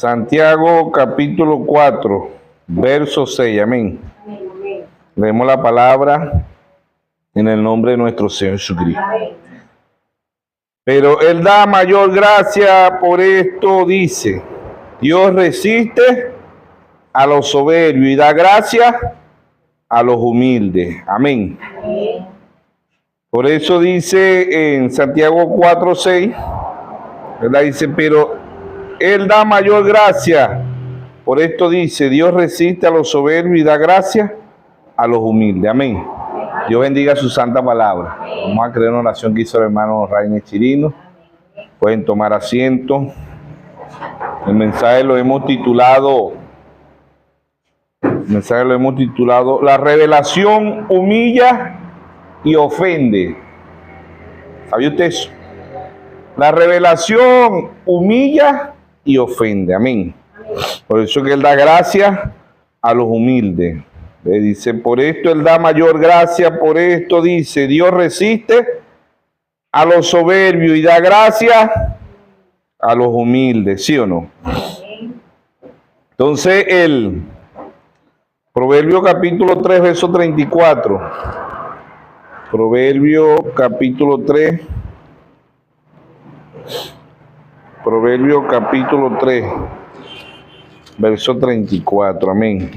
Santiago capítulo 4, verso 6, amén. Leemos la palabra en el nombre de nuestro Señor Jesucristo. Pero Él da mayor gracia, por esto dice, Dios resiste a los soberbios y da gracia a los humildes. Amén. Por eso dice en Santiago 4, 6, ¿verdad? Dice, pero Él da mayor gracia. Por esto dice, Dios resiste a los soberbios y da gracia a los humildes. Amén. Dios bendiga su santa palabra. Vamos a creer una oración que hizo el hermano Rainer Chirino. Pueden tomar asiento. El mensaje lo hemos titulado, La revelación humilla y ofende. ¿Sabía usted eso? La revelación humilla y ofende. Amén. Por eso que Él da gracia a los humildes. Le dice, por esto Él da mayor gracia, por esto dice, Dios resiste a los soberbios y da gracia a los humildes, ¿sí o no? Entonces el Proverbio capítulo 3, verso 34. Proverbio capítulo 3. Proverbio capítulo 3, verso 34, amén.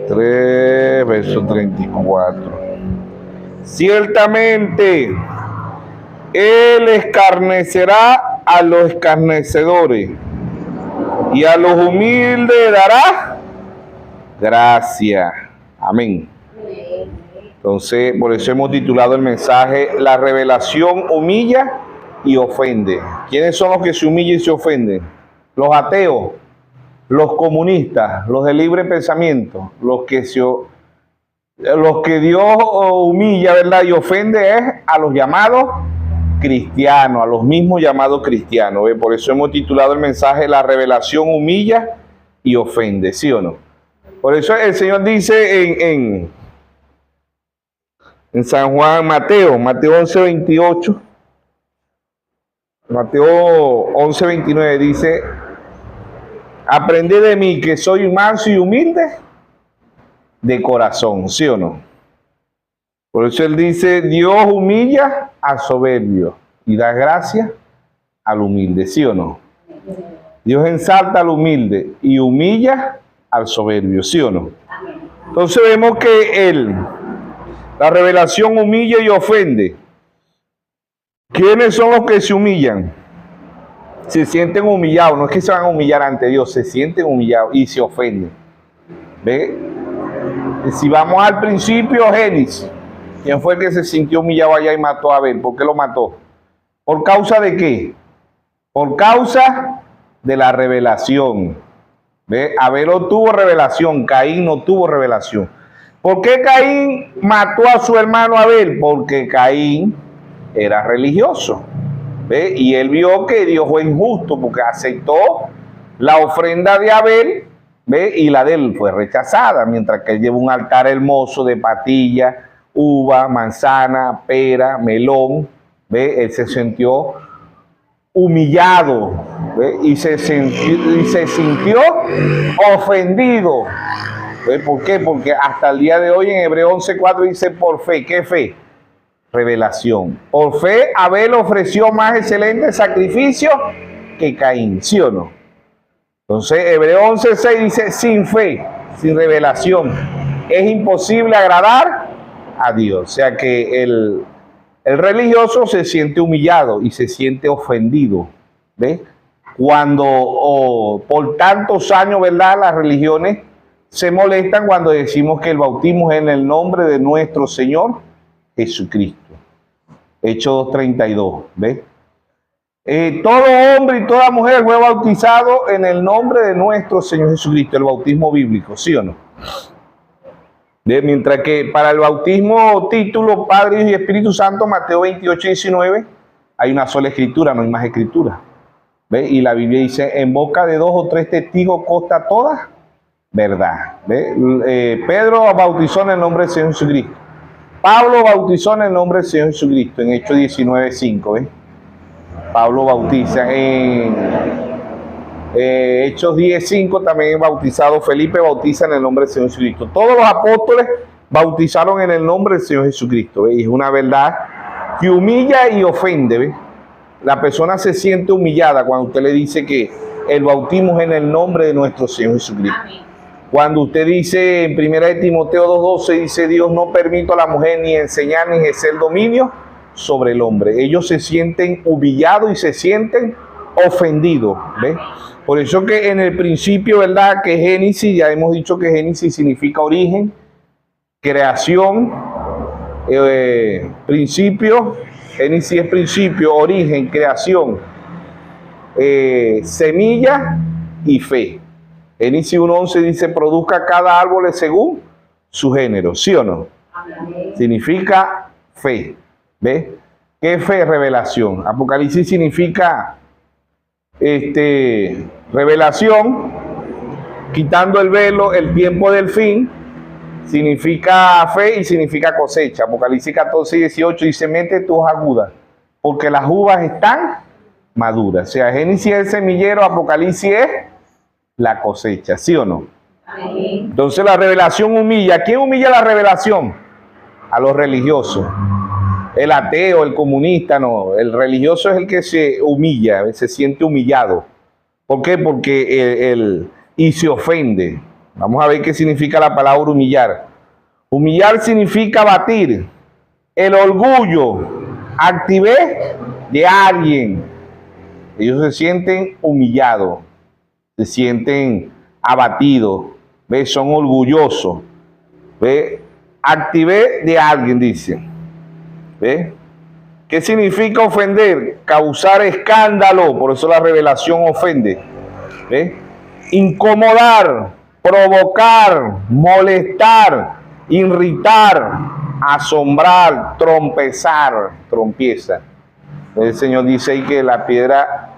3, verso 34. Ciertamente, Él escarnecerá a los escarnecedores y a los humildes dará gracia. Amén. Entonces, por eso hemos titulado el mensaje, La revelación humilla y ofende. ¿Quiénes son los que se humillan y se ofenden? Los ateos, los comunistas, los de libre pensamiento, los que Dios humilla, ¿verdad? Y ofende es a los llamados cristianos, a los mismos llamados cristianos. ¿Ve? Por eso hemos titulado el mensaje, La revelación humilla y ofende, ¿sí o no? Por eso el Señor dice en San Juan, Mateo 11:28, Mateo 11:29 dice, aprended de mí que soy manso y humilde de corazón, ¿sí o no? Por eso Él dice, Dios humilla al soberbio y da gracia al humilde, ¿sí o no? Dios ensalta al humilde y humilla al soberbio, ¿sí o no? Entonces vemos que la revelación humilla y ofende. ¿Quiénes son los que se humillan? Se sienten humillados, no es que se van a humillar ante Dios, se sienten humillados y se ofenden. ¿Ve? Si vamos al principio, Génesis, ¿quién fue el que se sintió humillado allá y mató a Abel? ¿Por qué lo mató? ¿Por causa de qué? Por causa de la revelación. ¿Ve? Abel no tuvo revelación, Caín no tuvo revelación. ¿Por qué Caín mató a su hermano Abel? Porque Caín era religioso. ¿Ve? Y él vio que Dios fue injusto porque aceptó la ofrenda de Abel, ¿ve? Y la de él fue rechazada, mientras que él llevó un altar hermoso de patilla, uva, manzana, pera, melón. ¿Ve? Él se sintió humillado, ¿ve? Y se sintió ofendido. ¿Ve? ¿Por qué? Porque hasta el día de hoy en Hebreos 11:4 dice por fe. ¿Qué fe? Revelación. Por fe Abel ofreció más excelente sacrificio que Caín, ¿sí o no? Entonces Hebreos 11:6 dice sin fe, sin revelación, es imposible agradar a Dios. O sea que el religioso se siente humillado y se siente ofendido. ¿Ve? Cuando por tantos años, ¿verdad? Las religiones se molestan cuando decimos que el bautismo es en el nombre de nuestro Señor Jesucristo. Hechos 2:32, ¿ves? Todo hombre y toda mujer fue bautizado en el nombre de nuestro Señor Jesucristo, el bautismo bíblico, ¿sí o no? Mientras que para el bautismo título Padre y Espíritu Santo, Mateo 28:19, hay una sola escritura, no hay más escritura. ¿Ves? Y la Biblia dice, en boca de 2 o 3 testigos consta toda verdad. ¿Ves? Pedro bautizó en el nombre del Señor Jesucristo. Pablo bautizó en el nombre del Señor Jesucristo, en Hechos 19:5, ¿ves? Pablo bautiza en Hechos 10:5 también bautizado Felipe, bautiza en el nombre del Señor Jesucristo. Todos los apóstoles bautizaron en el nombre del Señor Jesucristo, ¿ve? Y es una verdad que humilla y ofende, ¿ve? La persona se siente humillada cuando usted le dice que el bautismo es en el nombre de nuestro Señor Jesucristo. Amén. Cuando usted dice en 1 de Timoteo 2:12, dice: Dios no permite a la mujer ni enseñar ni ejercer dominio sobre el hombre. Ellos se sienten humillados y se sienten ofendidos, ¿ve? Por eso que en el principio, ¿verdad? Que Génesis, ya hemos dicho que Génesis significa origen, creación, principio. Génesis es principio, origen, creación, semilla y fe. Génesis 1:11 dice: produzca cada árbol según su género, ¿sí o no? Amén. Significa fe, ¿ve? ¿Qué fe? Revelación. Apocalipsis significa revelación, quitando el velo, el tiempo del fin. Significa fe y significa cosecha. Apocalipsis 14:18 dice: mete tus agudas, porque las uvas están maduras. O sea, Génesis es el semillero, Apocalipsis es la cosecha, ¿sí o no? Amén. Entonces la revelación humilla. ¿A quién humilla la revelación? A los religiosos. El ateo, el comunista, no. El religioso es el que se humilla, se siente humillado. ¿Por qué? Porque y se ofende. Vamos a ver qué significa la palabra humillar. Humillar significa batir el orgullo, altivez de alguien. Ellos se sienten humillados, se sienten abatidos, ¿ve? Son orgullosos, ¿ve? Altivez de alguien, dice, ¿ve? ¿Qué significa ofender? Causar escándalo, por eso la revelación ofende, ¿ve? Incomodar, provocar, molestar, irritar, asombrar, trompeza. El Señor dice ahí que la piedra,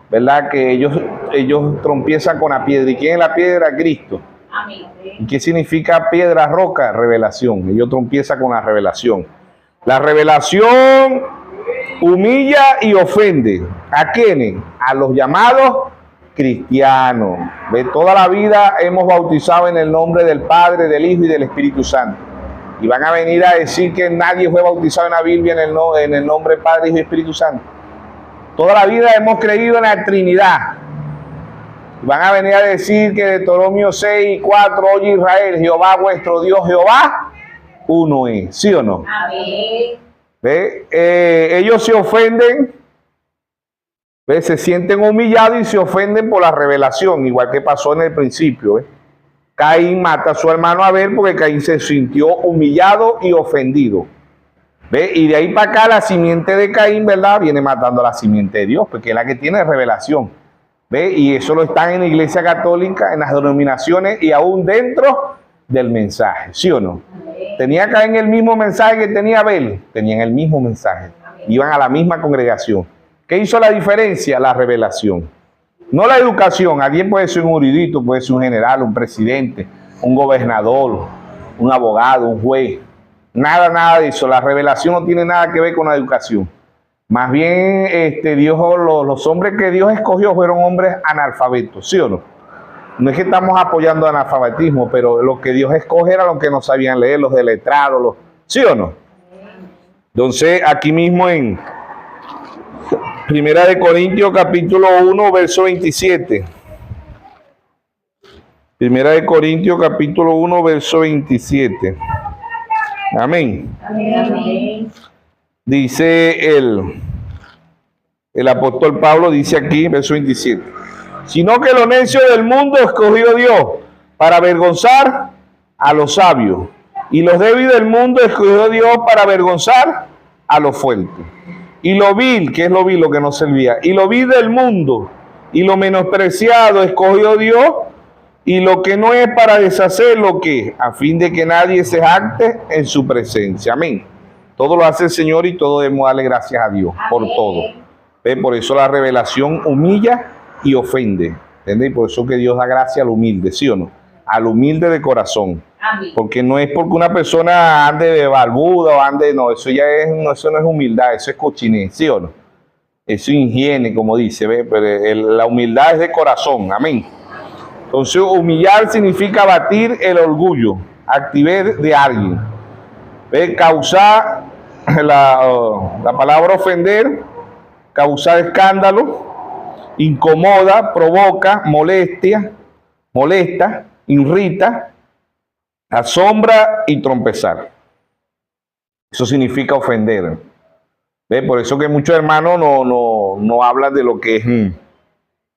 ¿verdad? Que ellos trompiezan con la piedra. ¿Y quién es la piedra? Cristo. Amén. ¿Y qué significa piedra, roca? Revelación. Ellos trompiezan con la revelación. La revelación humilla y ofende. ¿A quiénes? A los llamados cristianos. De toda la vida hemos bautizado en el nombre del Padre, del Hijo y del Espíritu Santo. Y van a venir a decir que nadie fue bautizado en la Biblia en el nombre del Padre, Hijo y Espíritu Santo. Toda la vida hemos creído en la Trinidad. Y van a venir a decir que Deuteronomio 6:4, oye Israel, Jehová vuestro Dios, Jehová uno es. ¿Sí o no? Amén. Ellos se ofenden, ¿ve? Se sienten humillados y se ofenden por la revelación, igual que pasó en el principio, ¿ve? Caín mata a su hermano Abel porque Caín se sintió humillado y ofendido, ¿ve? Y de ahí para acá la simiente de Caín, ¿verdad? Viene matando a la simiente de Dios, porque es la que tiene revelación, ¿ve? Y eso lo están en la Iglesia Católica, en las denominaciones y aún dentro del mensaje, ¿sí o no? ¿Tenía Caín el mismo mensaje que tenía Abel? Tenían el mismo mensaje, iban a la misma congregación. ¿Qué hizo la diferencia? La revelación. No la educación. Alguien puede ser un erudito, puede ser un general, un presidente, un gobernador, un abogado, un juez. Nada de eso. La revelación no tiene nada que ver con la educación. Más bien, los hombres que Dios escogió fueron hombres analfabetos, ¿sí o no? No es que estamos apoyando el analfabetismo, pero lo que Dios escoge era los que no sabían leer, los letrados, ¿sí o no? Entonces, aquí mismo en Primera de Corintios capítulo 1, verso 27. Primera de Corintios capítulo 1, verso 27. Amén. Amén. Dice el apóstol Pablo, dice aquí, verso 27. Sino que lo necio del mundo escogió Dios para avergonzar a los sabios. Y los débiles del mundo escogió Dios para avergonzar a los fuertes. Y lo vil, ¿qué es lo vil? Lo que no servía. Y lo vil del mundo y lo menospreciado escogió Dios, y lo que no es, para deshacer lo que, a fin de que nadie se jacte en su presencia. Amén. Todo lo hace el Señor y todo debemos darle gracias a Dios. Amén. Por todo. ¿Ve? Por eso la revelación humilla y ofende. ¿Entiendes? Y por eso que Dios da gracia al humilde, ¿sí o no? Al humilde de corazón. Amén. Porque no es porque una persona ande de barbuda o ande, no, eso ya es, no, eso no es humildad, eso es cochinés, ¿sí o no? Eso higiene, como dice, ¿ve? Pero la humildad es de corazón, amén. Entonces, humillar significa abatir el orgullo, actividad de alguien. ¿Ve? Causar, la palabra ofender, causar escándalo, incomoda, provoca, molesta, irrita, asombra y trompezar. Eso significa ofender. ¿Ve? Por eso que muchos hermanos no hablan de lo que es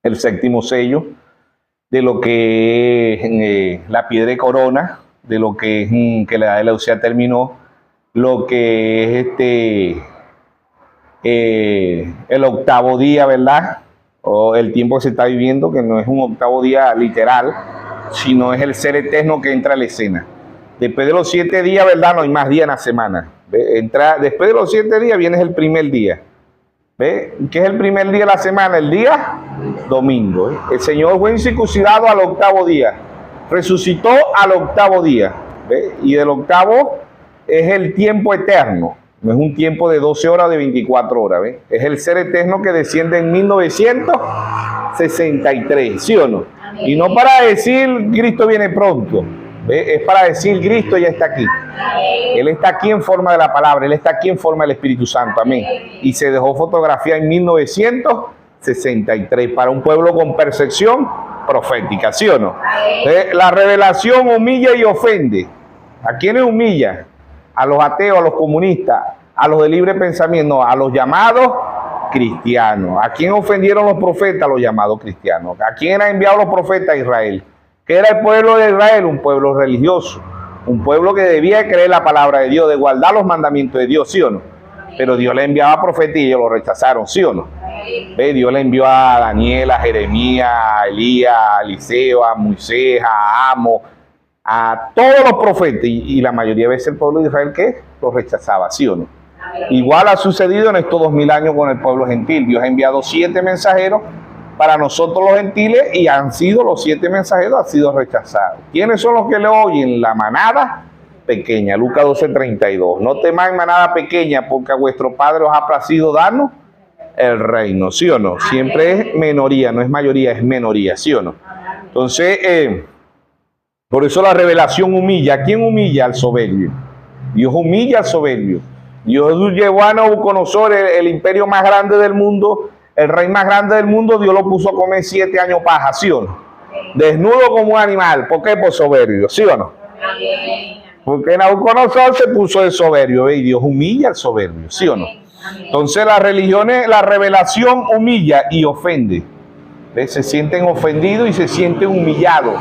el séptimo sello, de lo que es la piedra de corona, de lo que es que la edad de Leucía terminó, lo que es el octavo día, ¿verdad? O el tiempo que se está viviendo, que no es un octavo día literal, sino es el ser eterno que entra a la escena. Después de los 7 días, ¿verdad? No hay más días en la semana. ¿Ve? Después de los 7 días viene el primer día. ¿Ve? ¿Qué es el primer día de la semana? El día domingo. ¿Eh? El Señor fue circuncidado al octavo día. Resucitó al octavo día. ¿Ve? Y del octavo es el tiempo eterno. No es un tiempo de 12 horas o de 24 horas. ¿Ve? Es el ser eterno que desciende en 1963. ¿Sí o no? Y no para decir Cristo viene pronto. ¿Ve? Es para decir Cristo ya está aquí. Él está aquí en forma de la palabra. Él está aquí en forma del Espíritu Santo. Amén. Y se dejó fotografiar en 1963 para un pueblo con percepción profética. ¿Sí o no? La revelación humilla y ofende. ¿A quiénes humilla? A los ateos, a los comunistas, a los de libre pensamiento, no, a los llamados cristianos. ¿A quién ofendieron los profetas? A los llamados cristianos. ¿A quién han enviado los profetas? A Israel. ¿Qué era el pueblo de Israel? Un pueblo religioso, un pueblo que debía creer la palabra de Dios, de guardar los mandamientos de Dios, ¿sí o no? Pero Dios le enviaba profetas y ellos lo rechazaron, ¿sí o no? ¿Ve? Dios le envió a Daniel, a Jeremías, a Elías, a Eliseo, a Moisés, a Amos, a todos los profetas, y la mayoría de veces el pueblo de Israel, ¿qué? Lo rechazaba, ¿sí o no? Igual ha sucedido en estos 2000 años con el pueblo gentil. Dios ha enviado 7 mensajeros para nosotros los gentiles y han sido los 7 mensajeros, han sido rechazados. ¿Quiénes son los que le oyen? La manada pequeña, Lucas 12:32. No temáis manada pequeña, porque a vuestro Padre os ha placido darnos el reino, ¿sí o no? Siempre es minoría, no es mayoría, es minoría, ¿sí o no? Entonces, por eso la revelación humilla. ¿A quién humilla? Al soberbio. Dios humilla al soberbio. Dios llevó a Nabucodonosor, el imperio más grande del mundo, el rey más grande del mundo. Dios lo puso a comer 7 años paja, ¿sí o no? Desnudo como un animal. ¿Por qué? Por soberbio, ¿sí o no? Porque Nabucodonosor se puso de soberbio, y Dios humilla al soberbio, ¿sí o no? Entonces las religiones, la revelación humilla y ofende. ¿Ves? Se sienten ofendidos y se sienten humillados.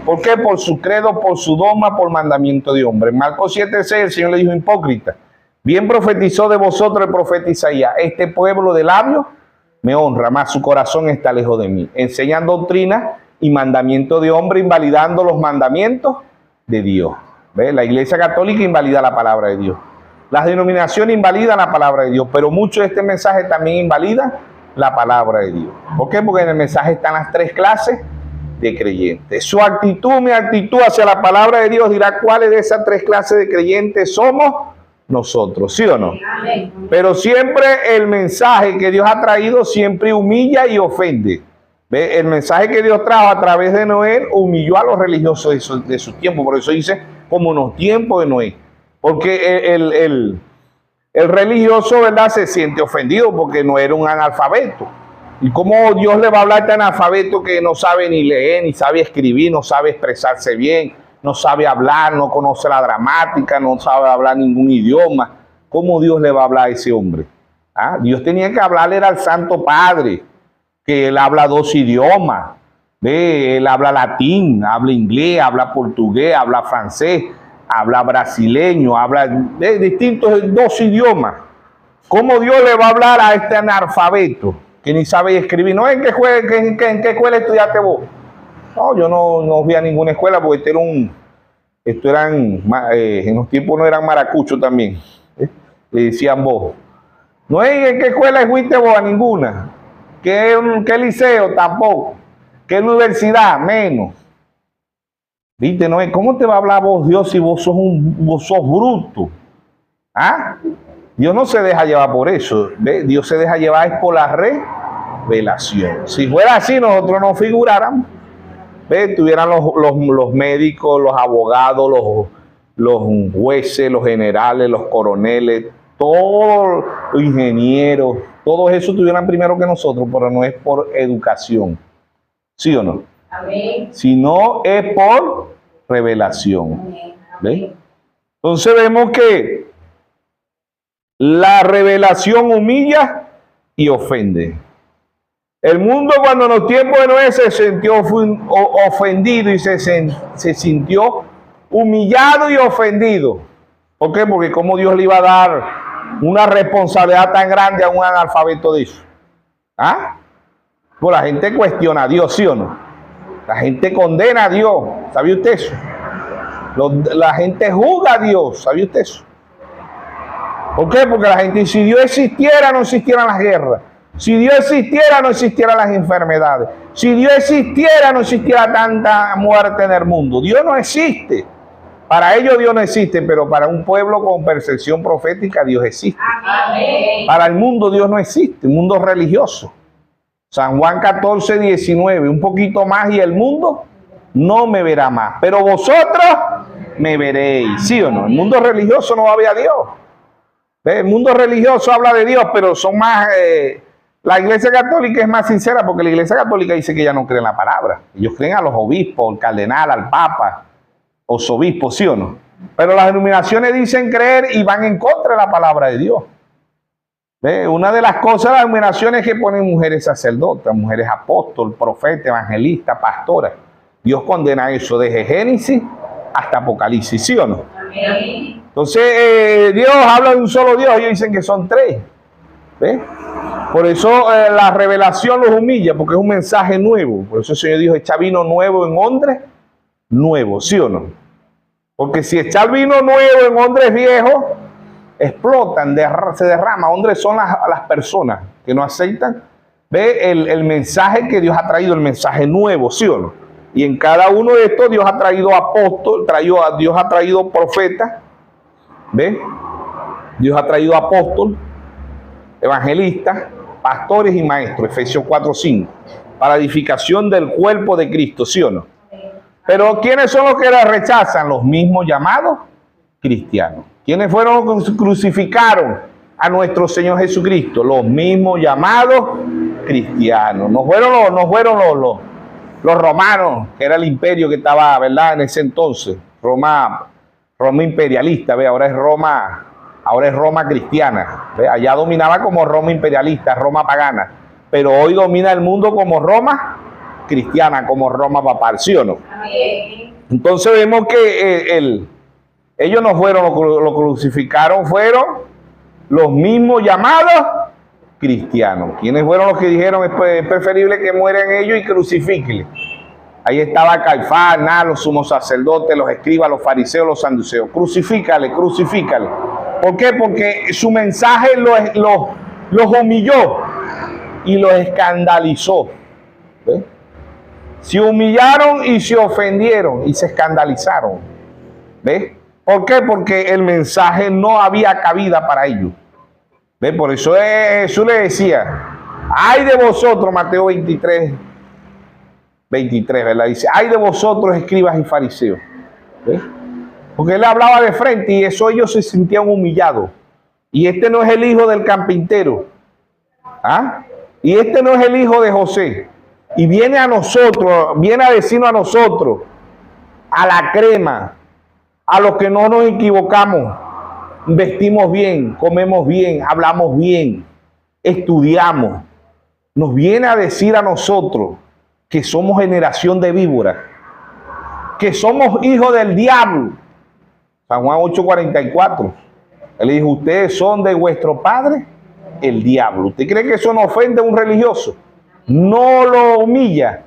¿Por qué? Por su credo, por su dogma, por mandamiento de hombre. En Marcos 7:6 el Señor le dijo: hipócrita, bien profetizó de vosotros el profeta Isaías, este pueblo de labios me honra, mas su corazón está lejos de mí. Enseñan doctrina y mandamiento de hombre, invalidando los mandamientos de Dios. ¿Ves? La Iglesia Católica invalida la palabra de Dios. Las denominaciones invalidan la palabra de Dios, pero mucho de este mensaje también invalida la palabra de Dios. ¿Por qué? Porque en el mensaje están las 3 clases de creyentes. Su actitud, mi actitud hacia la palabra de Dios dirá cuáles de esas 3 clases de creyentes somos nosotros, ¿sí o no? Pero siempre el mensaje que Dios ha traído siempre humilla y ofende. ¿Ve? El mensaje que Dios trajo a través de Noé humilló a los religiosos de su tiempo. Por eso dice, como en los tiempos de Noé. Porque el religioso, ¿verdad?, se siente ofendido porque no era un analfabeto. ¿Y cómo Dios le va a hablar a este analfabeto que no sabe ni leer, ni sabe escribir, no sabe expresarse bien, no sabe hablar, no conoce la gramática, no sabe hablar ningún idioma? ¿Cómo Dios le va a hablar a ese hombre? ¿Ah? Dios tenía que hablarle al Santo Padre, que él habla 2 idiomas. ¿Ve? Él habla latín, habla inglés, habla portugués, habla francés, habla brasileño, habla de distintos 2 idiomas. ¿Cómo Dios le va a hablar a este analfabeto que ni sabe escribir? No, ¿en qué escuela estudiaste vos? No, yo no fui a ninguna escuela porque esto eran, en los tiempos no eran maracuchos también. Le decían vos. No, ¿en qué escuela fuiste vos? A ninguna. ¿Qué liceo? Tampoco. ¿Qué universidad? Menos. ¿Viste, Noé? ¿Cómo te va a hablar vos, Dios, si vos sos bruto? ¿Ah? Dios no se deja llevar por eso. ¿Ve? Dios se deja llevar es por la revelación. Si fuera así, nosotros no figuráramos. ¿Ve? Tuvieran los médicos, los abogados, los jueces, los generales, los coroneles, todos los ingenieros, todos esos tuvieran primero que nosotros, pero no es por educación. ¿Sí o no? Amén. Sino es por revelación. ¿Ve? Entonces vemos que la revelación humilla y ofende. El mundo cuando en los tiempos de Noé se sintió ofendido y se sintió humillado y ofendido. ¿Por qué? Porque como Dios le iba a dar una responsabilidad tan grande a un analfabeto de eso. ¿Ah? Pues la gente cuestiona a Dios, ¿sí o no? La gente condena a Dios. ¿Sabía usted eso? La gente juzga a Dios. ¿Sabía usted eso? ¿Por qué? Porque la gente, si Dios existiera, no existieran las guerras. Si Dios existiera, no existieran las enfermedades. Si Dios existiera, no existiera tanta muerte en el mundo. Dios no existe. Para ellos Dios no existe, pero para un pueblo con percepción profética Dios existe. Amén. Para el mundo Dios no existe, un mundo religioso. San Juan 14, 19, un poquito más y el mundo no me verá más. Pero vosotros me veréis, ¿sí o no? El mundo religioso no va a ver a Dios. El mundo religioso habla de Dios, pero son más... la Iglesia Católica es más sincera porque la Iglesia Católica dice que ella no cree en la palabra. Ellos creen a los obispos, al cardenal, al papa, los obispos, ¿sí o no? Pero las denominaciones dicen creer y van en contra de la palabra de Dios. ¿Ve? Una de las cosas de las denominaciones es que ponen mujeres sacerdotas, mujeres apóstoles, profetas, evangelistas, pastoras. Dios condena eso desde Génesis hasta Apocalipsis, ¿sí o no? Amén. Entonces Dios habla de un solo Dios, ellos dicen que son tres. ¿Ve? Por eso la revelación los humilla, porque es un mensaje nuevo. Por eso el Señor dijo, echa vino nuevo en odres nuevos, ¿sí o no? Porque si echar vino nuevo en odres viejos, explotan, se derrama. Odres son las personas que no aceptan. Ve el mensaje que Dios ha traído, el mensaje nuevo, ¿sí o no? Y en cada uno de estos Dios ha traído apóstol, Dios ha traído profetas, ¿ve? Dios ha traído apóstol, evangelistas, pastores y maestros, Efesios 4:5, para edificación del cuerpo de Cristo, ¿sí o no? Pero ¿quiénes son los que la rechazan? Los mismos llamados cristianos. ¿Quiénes fueron los que crucificaron a nuestro Señor Jesucristo? Los mismos llamados cristianos. No fueron los romanos, que era el imperio que estaba, ¿verdad?, en ese entonces. Roma imperialista, ¿ve? Ahora es Roma cristiana. ¿Ve? Allá dominaba como Roma imperialista, Roma pagana. Pero hoy domina el mundo como Roma cristiana, como Roma papal, ¿sí o no? Amén. Entonces vemos que ellos no fueron los crucificaron, fueron los mismos llamados cristianos. ¿Quiénes fueron los que dijeron es preferible que mueran ellos y crucifíquenle? Ahí estaba Caifás, los sumos sacerdotes, los escribas, los fariseos, los saduceos. Crucifícale, crucifícale. ¿Por qué? Porque su mensaje los humilló y los escandalizó. ¿Ve? Se humillaron y se ofendieron y se escandalizaron. ¿Ve? ¿Por qué? Porque el mensaje no había cabida para ellos. ¿Ve? Por eso Jesús le decía, ay de vosotros, Mateo 23, ¿verdad? Dice, ay de vosotros, escribas y fariseos. ¿Ve? Porque él hablaba de frente y eso ellos se sentían humillados. Y este no es el hijo del carpintero. ¿Ah? Y este no es el hijo de José. Y viene a nosotros, viene a decirnos a nosotros, a la crema, a los que no nos equivocamos, vestimos bien, comemos bien, hablamos bien, estudiamos. Nos viene a decir a nosotros que somos generación de víboras, que somos hijos del diablo. San Juan 8:44. Él dijo, ustedes son de vuestro padre, el diablo. ¿Usted cree que eso no ofende a un religioso? No lo humilla,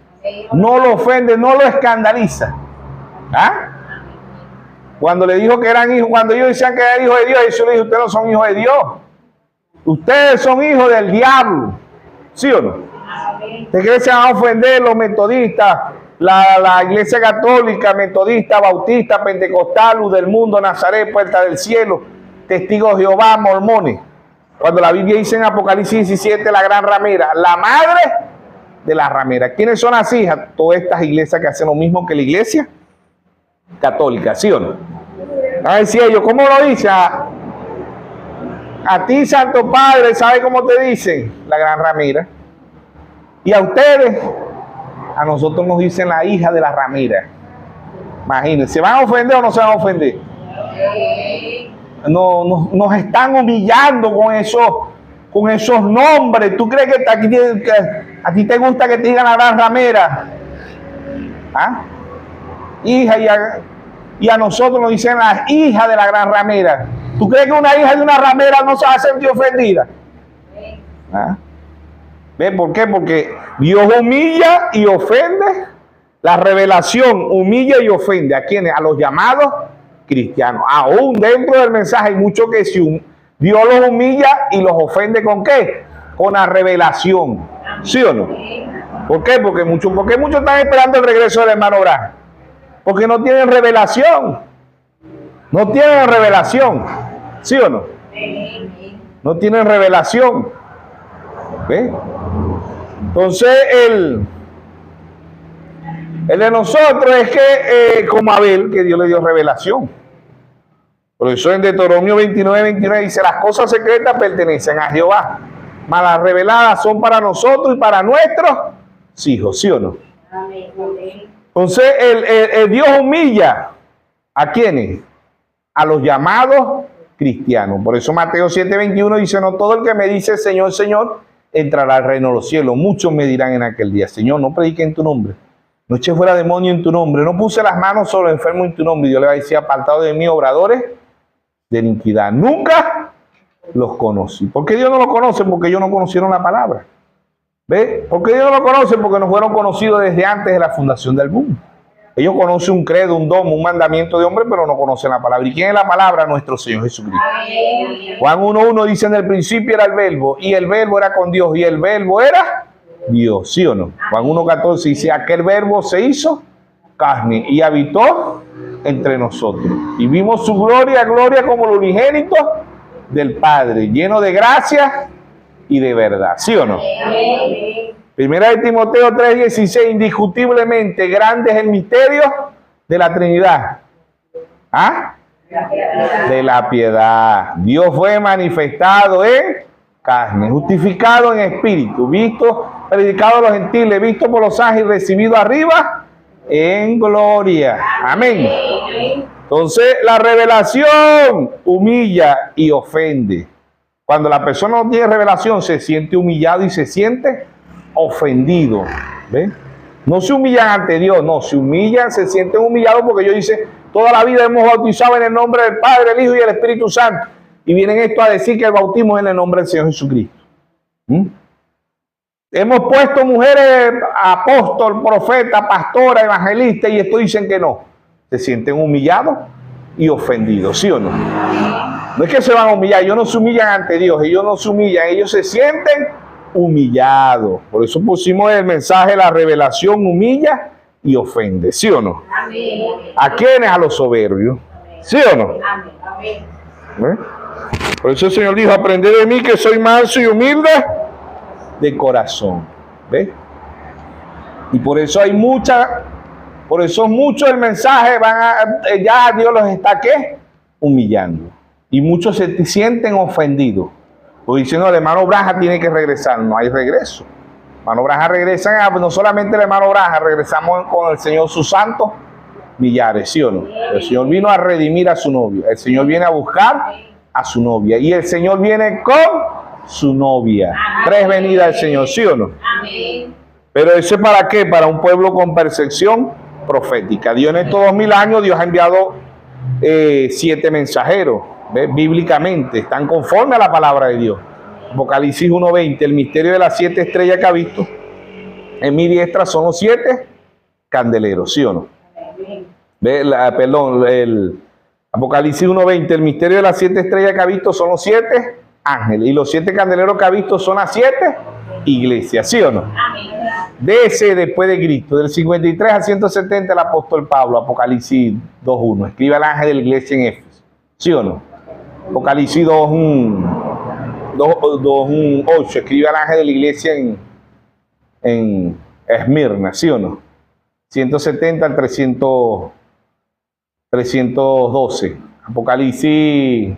no lo ofende, no lo escandaliza. ¿Ah? Cuando le dijo que eran hijos, cuando ellos decían que eran hijos de Dios, Jesús le dijo, ustedes no son hijos de Dios. Ustedes son hijos del diablo. ¿Sí o no? ¿Usted cree que se van a ofender los metodistas, la iglesia católica, metodista, bautista, pentecostal, luz del mundo, Nazaret, puerta del cielo? testigos de Jehová, mormones. Cuando la Biblia dice en Apocalipsis 17, la gran ramera, la madre de la ramera. ¿Quiénes son las hijas? Todas estas iglesias que hacen lo mismo que la iglesia católica, ¿sí o no? A ver si ellos, ¿cómo lo dice? A ti, Santo Padre, ¿sabe cómo te dicen? La gran ramera. Y a ustedes, a nosotros nos dicen la hija de la ramera. Imagínense, ¿se van a ofender o no se van a ofender? No, nos están humillando con esos nombres. ¿Tú crees que a ti te gusta que te digan la gran ramera? ¿Ah? Hija, y a nosotros nos dicen la hija de la gran ramera. ¿Tú crees que una hija de una ramera no se va a sentir ofendida? ¿Ah? ¿Ves por qué? Porque Dios humilla y ofende. La revelación humilla y ofende. ¿A quiénes? A los llamados cristianos. Aún dentro del mensaje hay mucho que Dios los humilla y los ofende ¿con qué? Con la revelación. ¿Sí o no? ¿Por qué? Porque muchos están esperando el regreso del hermano Branham. Porque no tienen revelación. No tienen revelación. ¿Sí o no? No tienen revelación. ¿Ve? Entonces, el de nosotros es que, como Abel, que Dios le dio revelación. Por eso en Deuteronomio 29 dice, las cosas secretas pertenecen a Jehová, mas las reveladas son para nosotros y para nuestros hijos, ¿sí o no? Amén. Entonces, el Dios humilla ¿a quiénes? A los llamados cristianos. Por eso Mateo 7:21 dice, no todo el que me dice Señor, Señor, entrará al reino de los cielos. Muchos me dirán en aquel día, Señor, no prediqué en tu nombre, no eché fuera demonio en tu nombre, no puse las manos sobre los enfermos en tu nombre. Y Dios le va a decir, apartado de mí, obradores de iniquidad. Nunca los conocí. ¿Por qué Dios no los conoce? Porque ellos no conocieron la palabra. ¿Ve? ¿Por qué Dios no los conoce? Porque no fueron conocidos desde antes de la fundación del mundo. Ellos conocen un credo, un domo, un mandamiento de hombre, pero no conocen la palabra. ¿Y quién es la palabra? Nuestro Señor Jesucristo. Amén. Juan 1:1 dice, en el principio era el verbo, y el verbo era con Dios, y el verbo era Dios, ¿sí o no? Juan 1:14 dice, aquel verbo se hizo carne y habitó entre nosotros. Y vimos su gloria, gloria como el unigénito del Padre, lleno de gracia y de verdad, ¿sí o no? Amén. Primera de Timoteo 3:16, indiscutiblemente grande es el misterio de la Trinidad. ¿Ah? De la piedad. Dios fue manifestado en carne, justificado en espíritu, visto, predicado a los gentiles, visto por los ángeles, recibido arriba en gloria. Amén. Entonces, la revelación humilla y ofende. Cuando la persona no tiene revelación, se siente humillado y se siente ofendido. ¿Ven? No se humillan ante Dios, no, se humillan, se sienten humillados porque ellos dicen, toda la vida hemos bautizado en el nombre del Padre, el Hijo y el Espíritu Santo. Y vienen esto a decir que el bautismo es en el nombre del Señor Jesucristo. Hemos puesto mujeres, apóstol, profeta, pastora, evangelista, y esto dicen que no. Se sienten humillados y ofendidos, ¿sí o no? No es que se van a humillar, ellos no se humillan ante Dios, ellos no se humillan, ellos se sienten humillados. Por eso pusimos el mensaje, la revelación humilla y ofende, ¿sí o no? Amén. ¿A quiénes? A los soberbios, ¿sí o no? Amén. ¿Eh? Por eso el Señor dijo, aprended de mí que soy manso y humilde de corazón. ¿Ves? Y por eso hay por eso muchos el mensaje ya Dios los está ¿qué? Humillando. Y muchos se sienten ofendidos. Pues diciendo, el hermano Braja tiene que regresar. No hay regreso. El hermano Braja regresa, no solamente el hermano Braja, regresamos con el Señor sus santos millares, ¿sí o no? El Señor vino a redimir a su novio. El Señor viene a buscar a su novia. Y el Señor viene con su novia. Tres venidas del Señor, ¿sí o no? Amén. Pero eso es para qué? Para un pueblo con percepción profética. Dios en estos 2000 años, Dios ha enviado 7 mensajeros. ¿Ves? Bíblicamente, están conformes a la palabra de Dios. Apocalipsis 1:20, el misterio de las 7 estrellas que ha visto. En mi diestra son los 7 candeleros, ¿sí o no? ¿Ves? El Apocalipsis 1:20, el misterio de las 7 estrellas que ha visto son los 7 ángeles. Y los 7 candeleros que ha visto son las 7 iglesias, ¿sí o no? De ese después de Cristo, del 53 al 170, el apóstol Pablo, Apocalipsis 2:1, escribe al ángel de la iglesia en Éfeso, ¿sí o no? Apocalipsis 2:8. Escribe al ángel de la iglesia en Esmirna, ¿sí o no? 170 al 312. Apocalipsis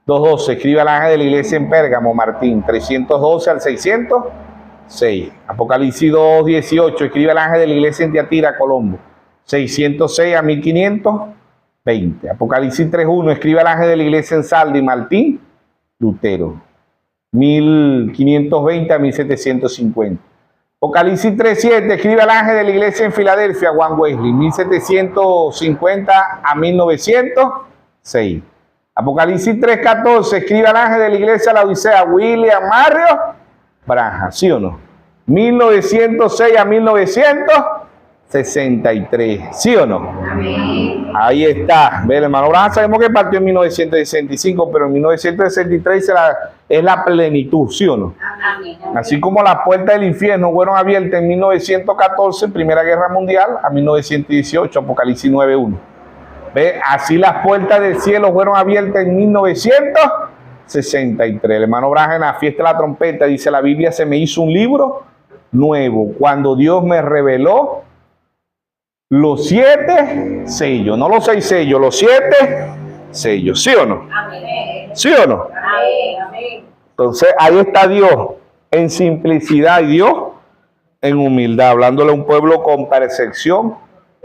2:12. Escribe al ángel de la iglesia en Pérgamo, Martín. 312 al 606. Apocalipsis 2:18. Escribe al ángel de la iglesia en Tiatira, Colombo. 606 a 1520. Apocalipsis 3:1. Escribe al ángel de la iglesia en Saldi, Martín Lutero. 1520 a 1750. Apocalipsis 3:7. Escribe al ángel de la iglesia en Filadelfia, Juan Wesley. 1750 a 1906. Apocalipsis 3:14. Escribe al ángel de la iglesia la Odisea, William Mario Branham, ¿sí o no? 1906 a 1963, ¿sí o no? Amén. Ahí está. Ve, el hermano Branham sabemos que partió en 1965, pero en 1963 es la plenitud, ¿sí o no? Amén. Así como las puertas del infierno fueron abiertas en 1914, Primera Guerra Mundial, a 1918, Apocalipsis 9:1. ¿Ve? Así las puertas del cielo fueron abiertas en 1963. El hermano Branham en la fiesta de la trompeta dice: la Biblia se me hizo un libro nuevo cuando Dios me reveló los 7 sellos, no los 6 sellos, los 7 sellos, ¿sí o no? Amén. ¿Sí o no? Amén. Entonces ahí está Dios en simplicidad y Dios en humildad, hablándole a un pueblo con percepción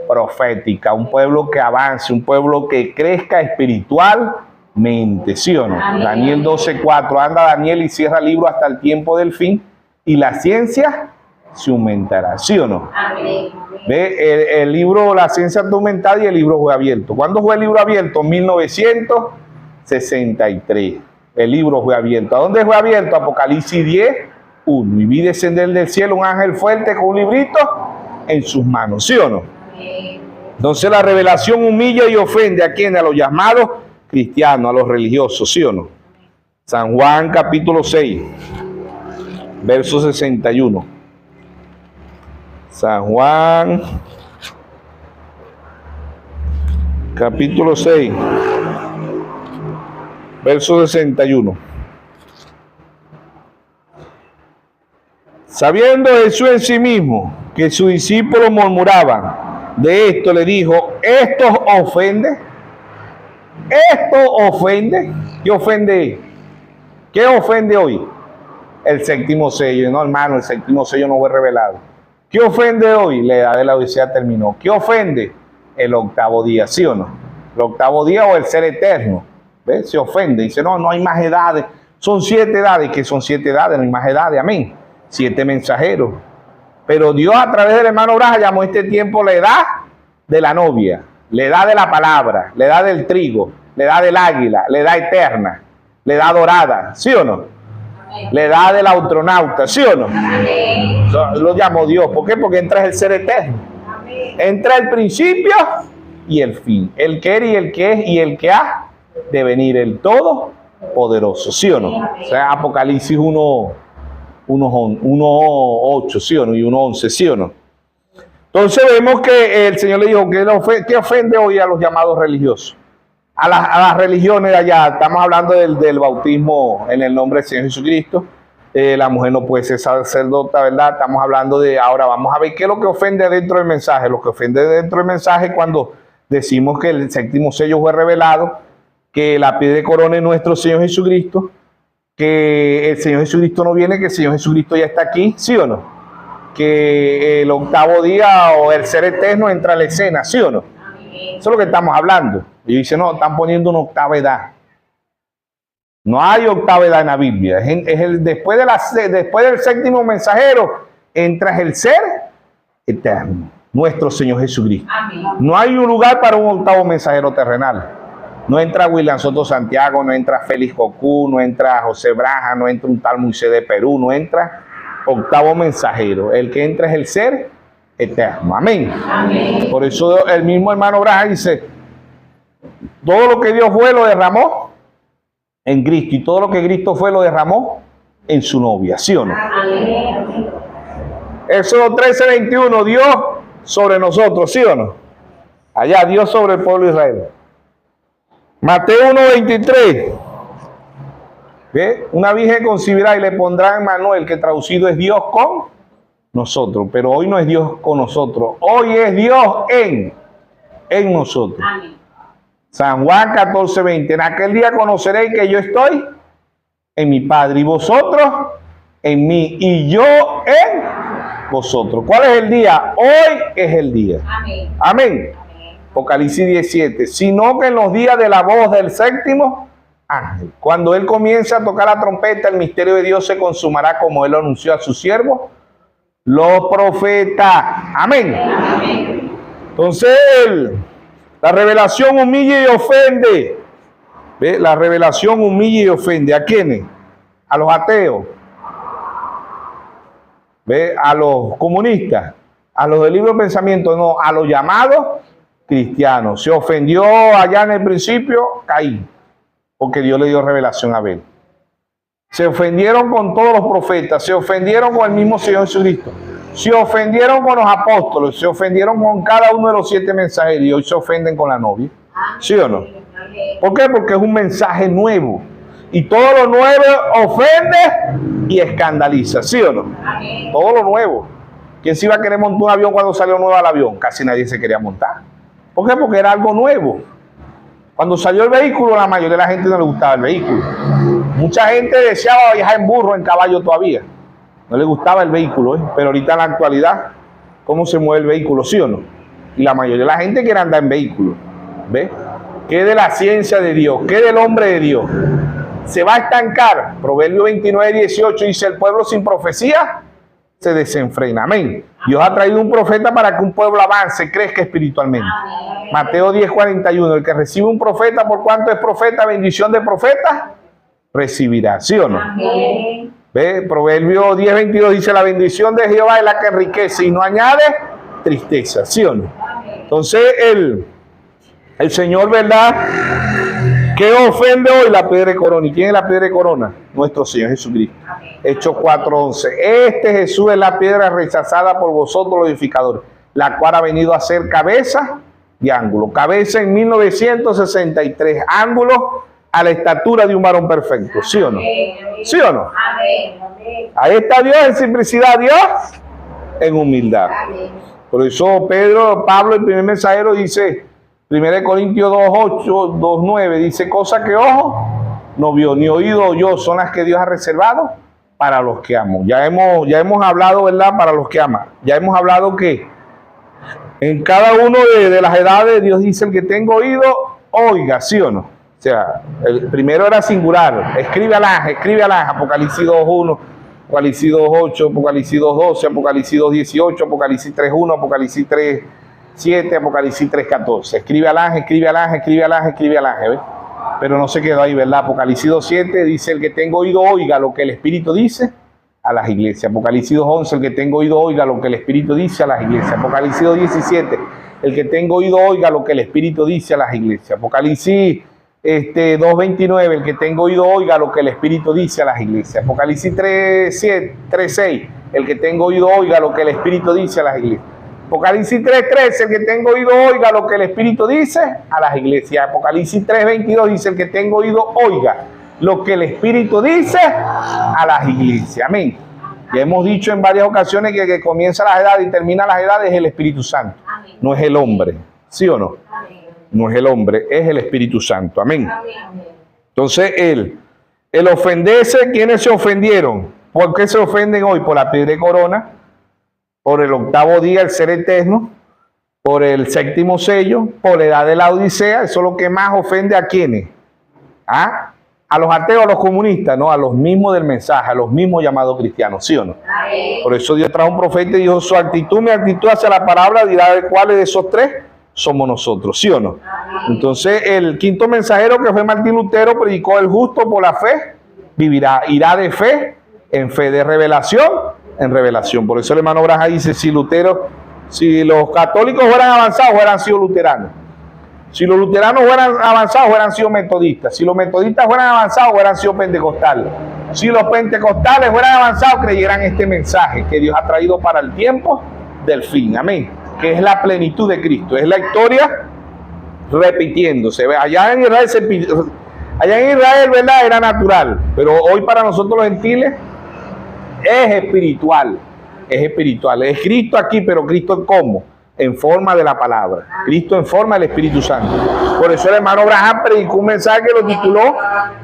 profética, un pueblo que avance, un pueblo que crezca espiritualmente, ¿sí o no? Amén. Daniel 12:4, anda Daniel y cierra el libro hasta el tiempo del fin y la ciencia se aumentará, ¿sí o no? Amén. Ve, el libro, la ciencia está aumentada y el libro fue abierto. ¿Cuándo fue el libro abierto? 1963. El libro fue abierto. ¿A dónde fue abierto? Apocalipsis 10:1. Y vi descender del cielo un ángel fuerte con un librito en sus manos, ¿sí o no? Amén. Entonces la revelación humilla y ofende a quienes, a los llamados cristianos, a los religiosos, ¿sí o no? San Juan capítulo 6, verso 61. San Juan capítulo 6, verso 61. Sabiendo Jesús en sí mismo que sus discípulos murmuraban de esto, le dijo: ¿esto ofende? ¿Esto ofende? ¿Qué ofende? ¿Qué ofende hoy? El séptimo sello. No, hermano, el séptimo sello no fue revelado. ¿Qué ofende hoy? La edad de la Odisea terminó. ¿Qué ofende? El octavo día, ¿sí o no? El octavo día o el ser eterno. ¿Ves? Se ofende. Dice: no, no hay más edades. Son 7 edades. ¿Qué son 7 edades? No hay más edades. Amén. 7 mensajeros. Pero Dios, a través del hermano Branham, llamó este tiempo la edad de la novia, la edad de la palabra, la edad del trigo, la edad del águila, la edad eterna, la edad dorada, ¿sí o no? La edad del astronauta, ¿sí o no? Amén. Lo llamó Dios. ¿Por qué? Porque entra el ser eterno. Amén. Entra el principio y el fin. El que era y el que es y el que ha de venir, el todopoderoso, ¿sí o no? O sea, Apocalipsis 1:8, ¿sí o no? Y 1:11, ¿sí o no? Entonces vemos que el Señor le dijo: ¿qué ofende hoy a los llamados religiosos? A las religiones de allá. Estamos hablando del bautismo en el nombre del Señor Jesucristo. La mujer no puede ser sacerdota, ¿verdad? Estamos hablando de, ahora vamos a ver qué es lo que ofende dentro del mensaje. Lo que ofende dentro del mensaje es cuando decimos que el séptimo sello fue revelado, que la piedra de corona es nuestro Señor Jesucristo, que el Señor Jesucristo no viene, que el Señor Jesucristo ya está aquí, ¿sí o no? Que el octavo día o el ser eterno entra a la escena, ¿sí o no? Eso es lo que estamos hablando. Y dice: no, están poniendo una octava edad. No hay octava edad en la Biblia. Después del séptimo mensajero entra el ser eterno, nuestro Señor Jesucristo. Amén. No hay un lugar para un octavo mensajero terrenal. No entra William Soto Santiago, no entra Félix Cocú, no entra José Braja, no entra un tal Moisés de Perú, no entra octavo mensajero. El que entra es el ser eterno. Amén. Amén. Por eso el mismo hermano Braja dice: todo lo que Dios fue lo derramó en Cristo, y todo lo que Cristo fue lo derramó en su novia, ¿sí o no? Amén. Éxodo 13:21, Dios sobre nosotros, ¿sí o no? Allá, Dios sobre el pueblo de Israel. Mateo 1:23, ¿Ve? Una virgen concebirá y le pondrá en Manuel, que traducido es Dios con nosotros. Pero hoy no es Dios con nosotros. Hoy es Dios en nosotros. Amén. San Juan 14:20. En aquel día conoceréis que yo estoy en mi Padre y vosotros en mí y yo en vosotros. ¿Cuál es el día? Hoy es el día. Amén. Amén. Amén. Apocalipsis 17. Sino que en los días de la voz del séptimo ángel, cuando él comience a tocar la trompeta, el misterio de Dios se consumará como él lo anunció a sus siervos, los profetas. Amén. Amén. Entonces, la revelación humilla y ofende. ¿Ve? La revelación humilla y ofende. ¿A quiénes? A los ateos. ¿Ve? A los comunistas. A los del libro de pensamiento. No, a los llamados cristianos. Se ofendió allá en el principio Caín, porque Dios le dio revelación a Abel. Se ofendieron con todos los profetas. Se ofendieron con el mismo Señor Jesucristo. Se ofendieron con los apóstoles. Se ofendieron con cada uno de los 7 mensajeros. Y hoy se ofenden con la novia. ¿Sí o no? ¿Por qué? Porque es un mensaje nuevo. Y todo lo nuevo ofende y escandaliza. ¿Sí o no? Amén. Todo lo nuevo. ¿Quién se iba a querer montar un avión cuando salió nuevo al avión? Casi nadie se quería montar. ¿Por qué? Porque era algo nuevo. Cuando salió el vehículo, la mayoría de la gente no le gustaba el vehículo. Mucha gente deseaba viajar en burro, en caballo todavía. No le gustaba el vehículo, ¿eh? Pero ahorita en la actualidad, ¿cómo se mueve el vehículo? ¿Sí o no? Y la mayoría de la gente quiere andar en vehículo. ¿Ve? ¿Qué de la ciencia de Dios? ¿Qué del hombre de Dios? Se va a estancar. Proverbio 29:18 dice: el pueblo sin profecía se desenfrena. Amén. Dios ha traído un profeta para que un pueblo avance, crezca espiritualmente. Amén. Mateo 10:41. El que recibe un profeta, por cuanto es profeta, bendición de profeta, recibirá. ¿Sí o no? Amén. ¿Ve? Proverbio 10:22 dice: la bendición de Jehová es la que enriquece y no añade tristeza. ¿Sí o no? Entonces el Señor, ¿verdad? ¿Qué ofende hoy? La piedra de corona. ¿Y quién es la piedra de corona? Nuestro Señor Jesucristo. Hechos 4:11. Este Jesús es la piedra rechazada por vosotros los edificadores, la cual ha venido a ser cabeza de ángulo. Cabeza en 1963. Ángulo a la estatura de un varón perfecto. ¿Sí o no? ¿Sí o no? Amén. Ahí está Dios en simplicidad, Dios en humildad. Amén. Por eso Pablo, el primer mensajero, dice, 1 Corintios 2:8, 2:9, dice: cosa que ojo no vio, ni oído oyó, son las que Dios ha reservado para los que aman. Ya hemos hablado, ¿verdad? Para los que aman. Ya hemos hablado que en cada uno de las edades Dios dice: el que tenga oído, oiga. ¿Sí o no? O sea, el primero era singular. Escribe al ángel, Apocalipsis 2:1, Apocalipsis 2:8, Apocalipsis 2:12, Apocalipsis 2:18, Apocalipsis 3:1, Apocalipsis 3:7, Apocalipsis 3:14. Escribe al ángel, ¿ves? Pero no se quedó ahí, ¿verdad? Apocalipsis 2:7 dice: el que tenga oído, oiga lo que el Espíritu dice a las iglesias. Apocalipsis 2:11, el que tenga oído, oiga lo que el Espíritu dice a las iglesias. Apocalipsis 2:17, el que tenga oído, oiga lo que el Espíritu dice a las iglesias. Apocalipsis 2:29, el que tenga oído, oiga lo que el Espíritu dice a las iglesias. Apocalipsis 3:6, el que tenga oído, oiga lo que el Espíritu dice a las iglesias. Apocalipsis 3:13, el que tenga oído, oiga lo que el Espíritu dice a las iglesias. Apocalipsis 3:22 dice: el que tenga oído, oiga lo que el Espíritu dice a las iglesias. Amén. Ya hemos dicho en varias ocasiones que el que comienza las edades y termina las edades es el Espíritu Santo. No es el hombre. ¿Sí o no? No es el hombre, es el Espíritu Santo. Amén. Entonces, el ofenderse, ¿quiénes se ofendieron? ¿Por qué se ofenden hoy? Por la piedra de corona, por el octavo día, el ser eterno, por el séptimo sello, por la edad de la Odisea. Eso es lo que más ofende a quiénes. ¿Ah? A los ateos, a los comunistas, no, a los mismos del mensaje, a los mismos llamados cristianos. ¿Sí o no? Por eso Dios trajo un profeta y dijo: su actitud, mi actitud hacia la palabra dirá de cuáles de esos tres somos nosotros. ¿Sí o no? Entonces el quinto mensajero, que fue Martín Lutero, predicó: el justo por la fe vivirá, irá de fe en fe, de revelación en revelación. Por eso el hermano Braja dice: si los católicos fueran avanzados, hubieran sido luteranos. Si los luteranos fueran avanzados, hubieran sido metodistas. Si los metodistas fueran avanzados, hubieran sido pentecostales. Si los pentecostales fueran avanzados, creyeran este mensaje que Dios ha traído para el tiempo del fin. Amén. Que es la plenitud de Cristo. Es la historia repitiéndose. Allá en Israel Allá en Israel, ¿verdad? Era natural, pero hoy para nosotros los gentiles es espiritual. Es espiritual. Es Cristo aquí, pero Cristo en cómo? En forma de la palabra. Cristo en forma del Espíritu Santo. Por eso el hermano Abraham predicó un mensaje que lo tituló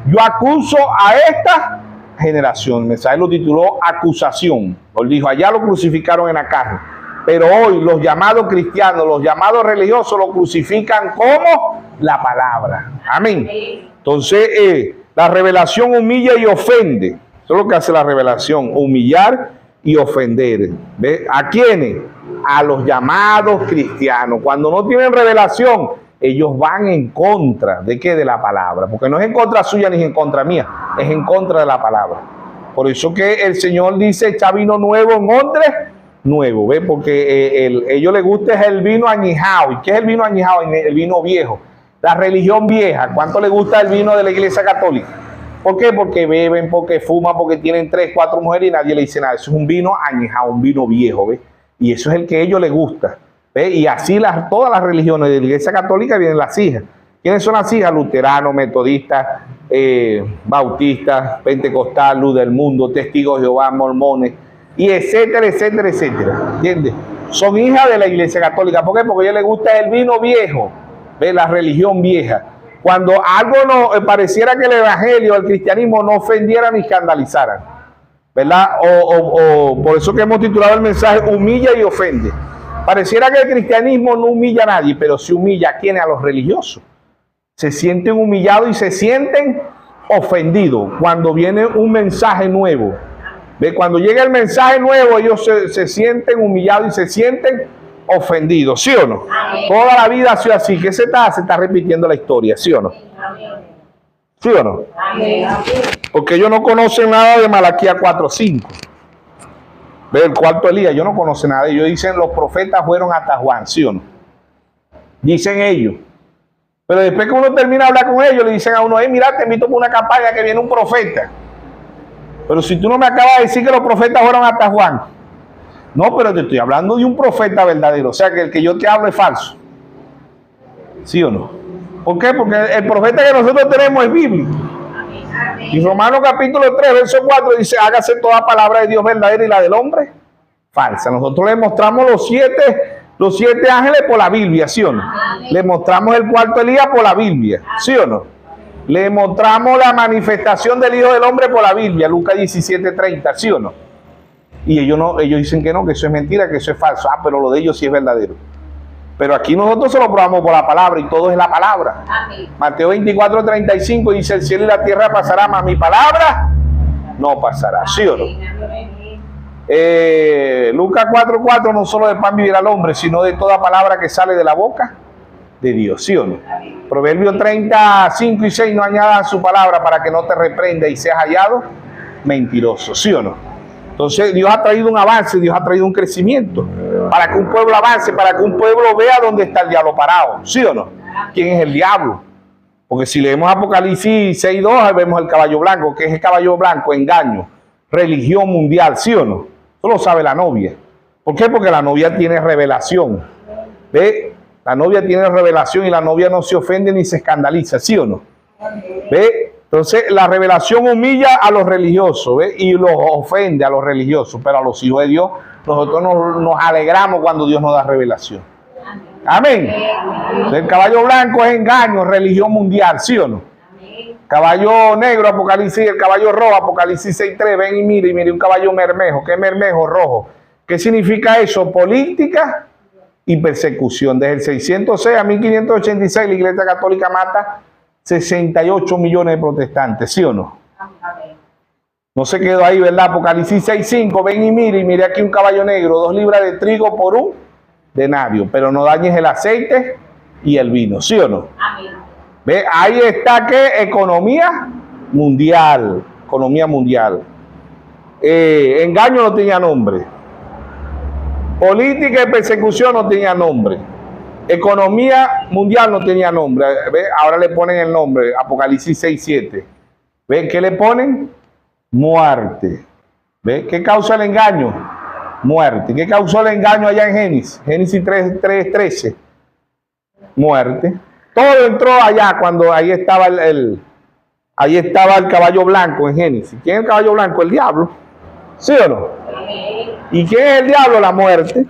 "Yo acuso a esta generación". El mensaje lo tituló "Acusación". Él dijo, allá lo crucificaron en la carne, pero hoy los llamados cristianos, los llamados religiosos lo crucifican como la palabra. Amén. Entonces, la revelación humilla y ofende. Eso es lo que hace la revelación, humillar y ofender. ¿Ve? ¿A quiénes? A los llamados cristianos. Cuando no tienen revelación, ellos van en contra de qué, de la palabra, porque no es en contra suya ni en contra mía, es en contra de la palabra. Por eso que el Señor dice, echa vino nuevo en odres nuevo, ¿ve? Porque ellos les gusta es el vino añejado. ¿Y qué es el vino añejado? El vino viejo, la religión vieja. ¿Cuánto le gusta el vino de la Iglesia Católica? ¿Por qué? Porque beben, porque fuman, porque tienen 3, 4 mujeres y nadie le dice nada. Eso es un vino añejado, un vino viejo, ¿ve? Y eso es el que a ellos les gusta, ¿ve? Y así todas las religiones de la Iglesia Católica vienen las hijas. ¿Quiénes son las hijas? Luteranos, metodistas, bautistas, pentecostal, luz del mundo, testigos de Jehová, mormones, y etcétera, etcétera, etcétera. ¿Entiendes? Son hijas de la Iglesia Católica. ¿Por qué? Porque a ellos les gusta el vino viejo, ¿ve? La religión vieja. Cuando algo no pareciera que el evangelio, el cristianismo no ofendiera ni escandalizara, ¿verdad? Por eso que hemos titulado el mensaje "Humilla y ofende". Pareciera que el cristianismo no humilla a nadie, pero sí humilla a quienes, a los religiosos. Se sienten humillados y se sienten ofendidos cuando viene un mensaje nuevo. ¿Ve? Cuando llega el mensaje nuevo, ellos se sienten humillados y se sienten ofendidos, ¿sí o no? Amén. Toda la vida ha sido así. ¿Qué se está repitiendo la historia, sí o no? ¿Sí o no? Amén. Porque ellos no conocen nada de Malaquías 4:5. Ve, el cuarto Elías, ellos no conocen nada. Ellos dicen, los profetas fueron hasta Juan, ¿sí o no? Dicen ellos. Pero después que uno termina de hablar con ellos, le dicen a uno, mira, te invito por una campaña que viene un profeta. Pero si tú no me acabas de decir que los profetas fueron hasta Juan. No, pero te estoy hablando de un profeta verdadero. O sea, que el que yo te hablo es falso. ¿Sí o no? ¿Por qué? Porque el profeta que nosotros tenemos es bíblico. Y Romanos capítulo 3, verso 4 dice, hágase toda palabra de Dios verdadera y la del hombre falsa. Nosotros le mostramos los siete ángeles por la Biblia, ¿sí o no? Le mostramos el cuarto Elías por la Biblia, ¿sí o no? Le mostramos la manifestación del Hijo del Hombre por la Biblia, Lucas 17:30, ¿sí o no? Y ellos dicen que no, que eso es mentira, que eso es falso. Ah, pero lo de ellos sí es verdadero. Pero aquí nosotros se lo probamos por la palabra y todo es la palabra. Amén. Mateo 24:35 dice, el cielo y la tierra pasará, mas mi palabra no pasará, ¿sí o no? Lucas 4:4, no solo de pan vivirá el hombre, sino de toda palabra que sale de la boca de Dios, ¿sí o no? Proverbios 30:5-6, no añadas su palabra para que no te reprenda y seas hallado mentiroso, ¿sí o no? Entonces Dios ha traído un avance, Dios ha traído un crecimiento para que un pueblo avance, para que un pueblo vea dónde está el diablo parado, ¿sí o no? ¿Quién es el diablo? Porque si leemos Apocalipsis 6:2, vemos el caballo blanco. ¿Qué es el caballo blanco? Engaño, religión mundial, ¿sí o no? Eso lo sabe la novia. ¿Por qué? Porque la novia tiene revelación. ¿Ve? La novia tiene revelación y la novia no se ofende ni se escandaliza, ¿sí o no? ¿Ve? Entonces la revelación humilla a los religiosos, ¿ve? Y los ofende a los religiosos, pero a los hijos de Dios nosotros nos alegramos cuando Dios nos da revelación. Amén. Entonces, el caballo blanco es engaño, religión mundial, ¿sí o no? Caballo negro, Apocalipsis, el caballo rojo, Apocalipsis 6:3, ven y mire un caballo mermejo. ¿Qué es mermejo? Rojo. ¿Qué significa eso? Política y persecución. Desde el 606 a 1586 la Iglesia Católica mata 68 millones de protestantes, ¿sí o no? No se quedó ahí, ¿verdad? Apocalipsis 6:5, ven y mire aquí un caballo negro, 2 libras de trigo por un denario, pero no dañes el aceite y el vino, ¿sí o no? Amén. ¿Ve? Ahí está que economía mundial, engaño no tenía nombre, política y persecución no tenía nombre, economía mundial no tenía nombre. ¿Ve? Ahora le ponen el nombre, Apocalipsis 6:7. ¿Ve? ¿Qué le ponen? Muerte. ¿Ve? ¿Qué causa el engaño? Muerte. ¿Qué causó el engaño allá en Génesis? Génesis 3:13. Muerte. Todo entró allá cuando ahí estaba Ahí estaba el caballo blanco en Génesis. ¿Quién es el caballo blanco? El diablo. ¿Sí o no? Amén. ¿Y quién es el diablo? La muerte.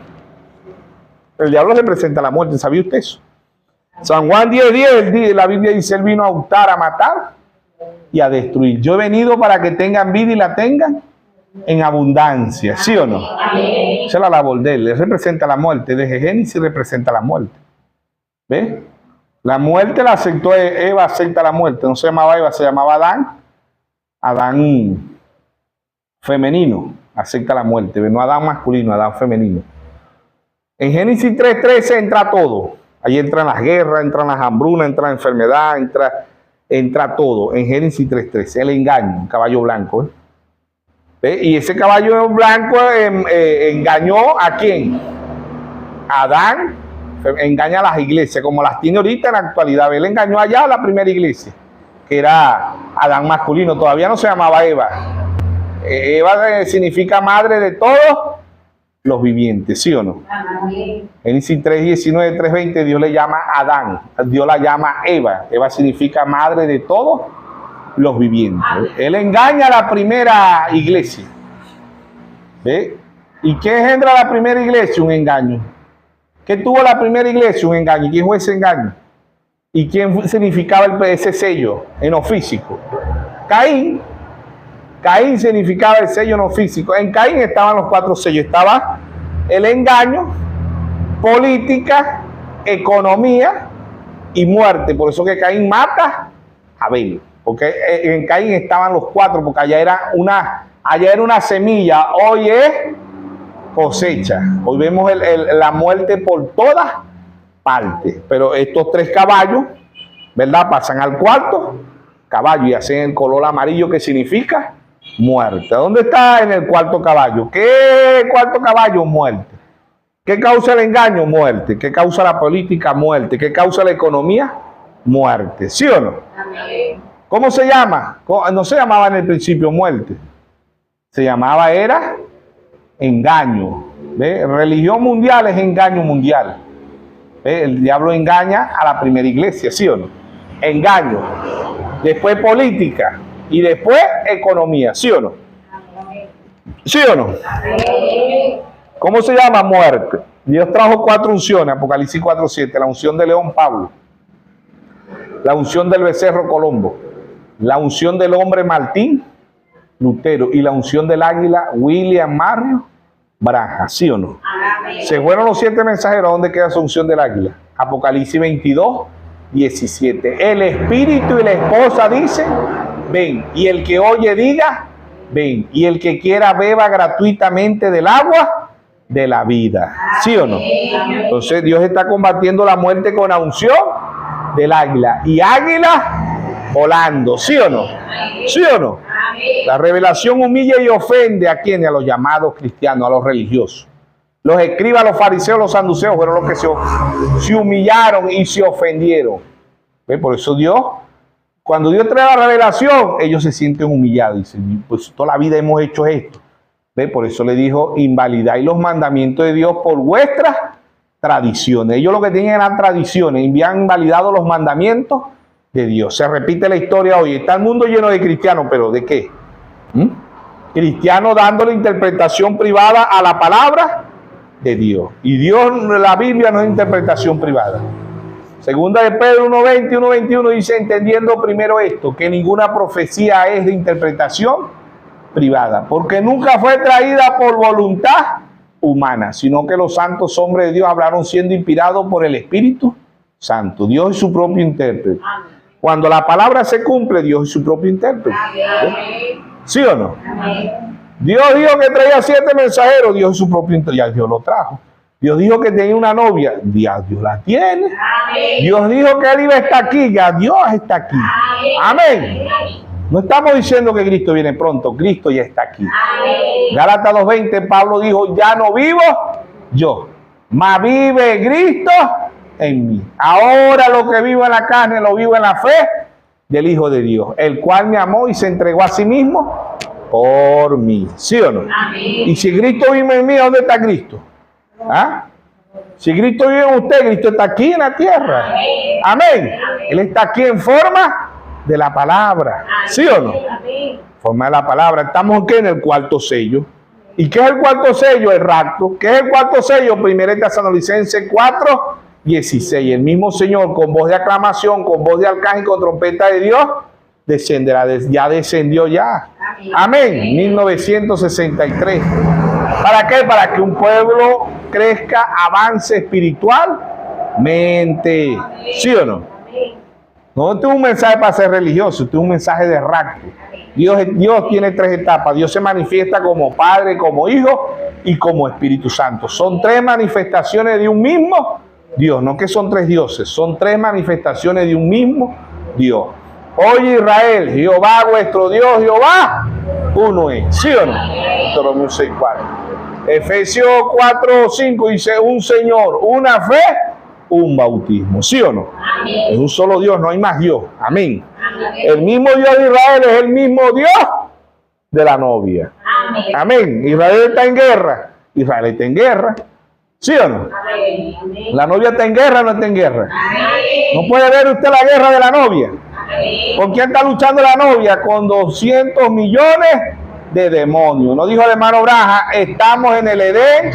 El diablo representa la muerte. ¿Sabía usted eso? San Juan 10:10, la Biblia dice, él vino a hurtar, a matar y a destruir. Yo he venido para que tengan vida y la tengan en abundancia. ¿Sí o no? Amén. Esa es la labor de él. Él representa la muerte. Desde Génesis representa la muerte. ¿Ves? La muerte la aceptó Eva, acepta la muerte. No se llamaba Eva, se llamaba Adán. Adán femenino, acepta la muerte. No Adán masculino, Adán femenino. En Génesis 3:13 entra todo. Ahí entran las guerras, entran las hambrunas, entra la enfermedad, entra todo. En Génesis 3:13, el engaño, un caballo blanco. ¿Ves? Y ese caballo blanco engañó ¿a quién? Adán. Engaña a las iglesias, como las tiene ahorita en la actualidad. Él engañó allá a la primera iglesia, que era Adán masculino, todavía no se llamaba Eva. Eva significa madre de todos los vivientes, ¿sí o no? Amén. Génesis 3:19, 3:20, Dios le llama Adán, Dios la llama Eva. Eva significa madre de todos los vivientes. Él engaña a la primera iglesia. ¿Ve? ¿Y qué engendra la primera iglesia? Un engaño. ¿Qué tuvo la primera iglesia? Un engaño. ¿Quién fue ese engaño? ¿Y quién significaba ese sello en lo físico? Caín. Caín significaba el sello en lo físico. En Caín estaban los 4 sellos. Estaba el engaño, política, economía y muerte. Por eso que Caín mata a Abel. Porque en Caín estaban los 4, porque allá era una semilla. Hoy es cosecha. Hoy vemos la muerte por todas partes. Pero estos 3 caballos, ¿verdad? Pasan al 4 caballo y hacen el color amarillo, que significa muerte. ¿Dónde está en el 4 caballo? ¿Qué 4 caballo? Muerte. ¿Qué causa el engaño? Muerte. ¿Qué causa la política? Muerte. ¿Qué causa la economía? Muerte. ¿Sí o no? Amén. ¿Cómo se llama? No se llamaba en el principio muerte. Se llamaba engaño. ¿Ve? Religión mundial es engaño mundial. ¿Ve? El diablo engaña a la primera iglesia, ¿sí o no? Engaño. Después política. Y después economía, ¿sí o no? ¿Sí o no? Amén. ¿Cómo se llama? Muerte. Dios trajo 4 unciones, Apocalipsis 4:7. La unción de León Pablo. La unción del becerro Colombo. La unción del hombre Martín Lutero. Y la unción del águila William Mario Branham, ¿sí o no? Amén. Se fueron los 7 mensajeros. ¿Dónde queda su unción del águila? Apocalipsis 22:17. El espíritu y la esposa dicen, ven. Y el que oye diga, ven. Y el que quiera beba gratuitamente del agua de la vida. ¿Sí o no? Entonces Dios está combatiendo la muerte con la unción del águila. Y águila volando. ¿Sí o no? ¿Sí o no? La revelación humilla y ofende a quienes, a los llamados cristianos, a los religiosos. Los escribas, los fariseos, los saduceos fueron los que se humillaron y se ofendieron. ¿Ve? Por eso Dios, cuando Dios trae la revelación, ellos se sienten humillados. Dicen, pues toda la vida hemos hecho esto. ¿Ve? Por eso le dijo, invalidáis los mandamientos de Dios por vuestras tradiciones. Ellos lo que tienen eran tradiciones, habían invalidado los mandamientos de Dios. Se repite la historia hoy. Está el mundo lleno de cristianos, pero ¿de qué? Cristianos dándole interpretación privada a la palabra de Dios. Y Dios, la Biblia no es interpretación privada. Segunda de Pedro 1:20, 1:21 dice, entendiendo primero esto, que ninguna profecía es de interpretación privada, porque nunca fue traída por voluntad humana, sino que los santos hombres de Dios hablaron siendo inspirados por el Espíritu Santo. Dios es su propio intérprete. Cuando la palabra se cumple, Dios es su propio intérprete. ¿Sí o no? Dios dijo que traía 7 mensajeros, Dios es su propio intérprete. Ya Dios lo trajo. Dios dijo que tenía una novia, ya Dios la tiene. Dios dijo que Él iba a estar aquí, ya Dios está aquí. Amén. No estamos diciendo que Cristo viene pronto, Cristo ya está aquí. Gálatas 2:20, Pablo dijo, ya no vivo yo, mas vive Cristo en mí. Ahora lo que vivo en la carne, lo vivo en la fe del Hijo de Dios, el cual me amó y se entregó a sí mismo por mí. ¿Sí o no? Y si Cristo vive en mí, ¿dónde está Cristo? ¿Ah? Si Cristo vive en usted, Cristo está aquí en la tierra. Amén. Él está aquí en forma de la palabra. ¿Sí o no? Amén. Forma de la palabra. Estamos aquí en el cuarto sello. ¿Y qué es el cuarto sello? El rapto. ¿Qué es el cuarto sello? 1 Tesalonicenses 4:16. El mismo Señor, con voz de aclamación, con voz de arcángel, con trompeta de Dios, descenderá. Ya descendió ya. Amén. 1963. ¿Para qué? Para que un pueblo crezca, avance espiritualmente. ¿Sí o no? No es un mensaje para ser religioso, es un mensaje de rapto. Dios tiene tres etapas. Dios se manifiesta como Padre, como Hijo y como Espíritu Santo. Son tres manifestaciones de un mismo Dios. No que son tres dioses, son tres manifestaciones de un mismo Dios. Oye Israel, Jehová vuestro Dios, Jehová, uno es. ¿Sí o no? Deuteronomio 6:4. Efesios 4:5 dice un Señor, una fe, un bautismo. ¿Sí o no? Amén. Es un solo Dios, no hay más Dios. Amén. Amén. El mismo Dios de Israel es el mismo Dios de la novia. Amén. Amén. Israel está en guerra. Israel está en guerra. ¿Sí o no? Amén. La novia está en guerra o no está en guerra. Amén. No puede ver usted la guerra de la novia. Amén. ¿Con quién está luchando la novia? Con 200 millones de demonios. No dijo el hermano Braja, estamos en el Edén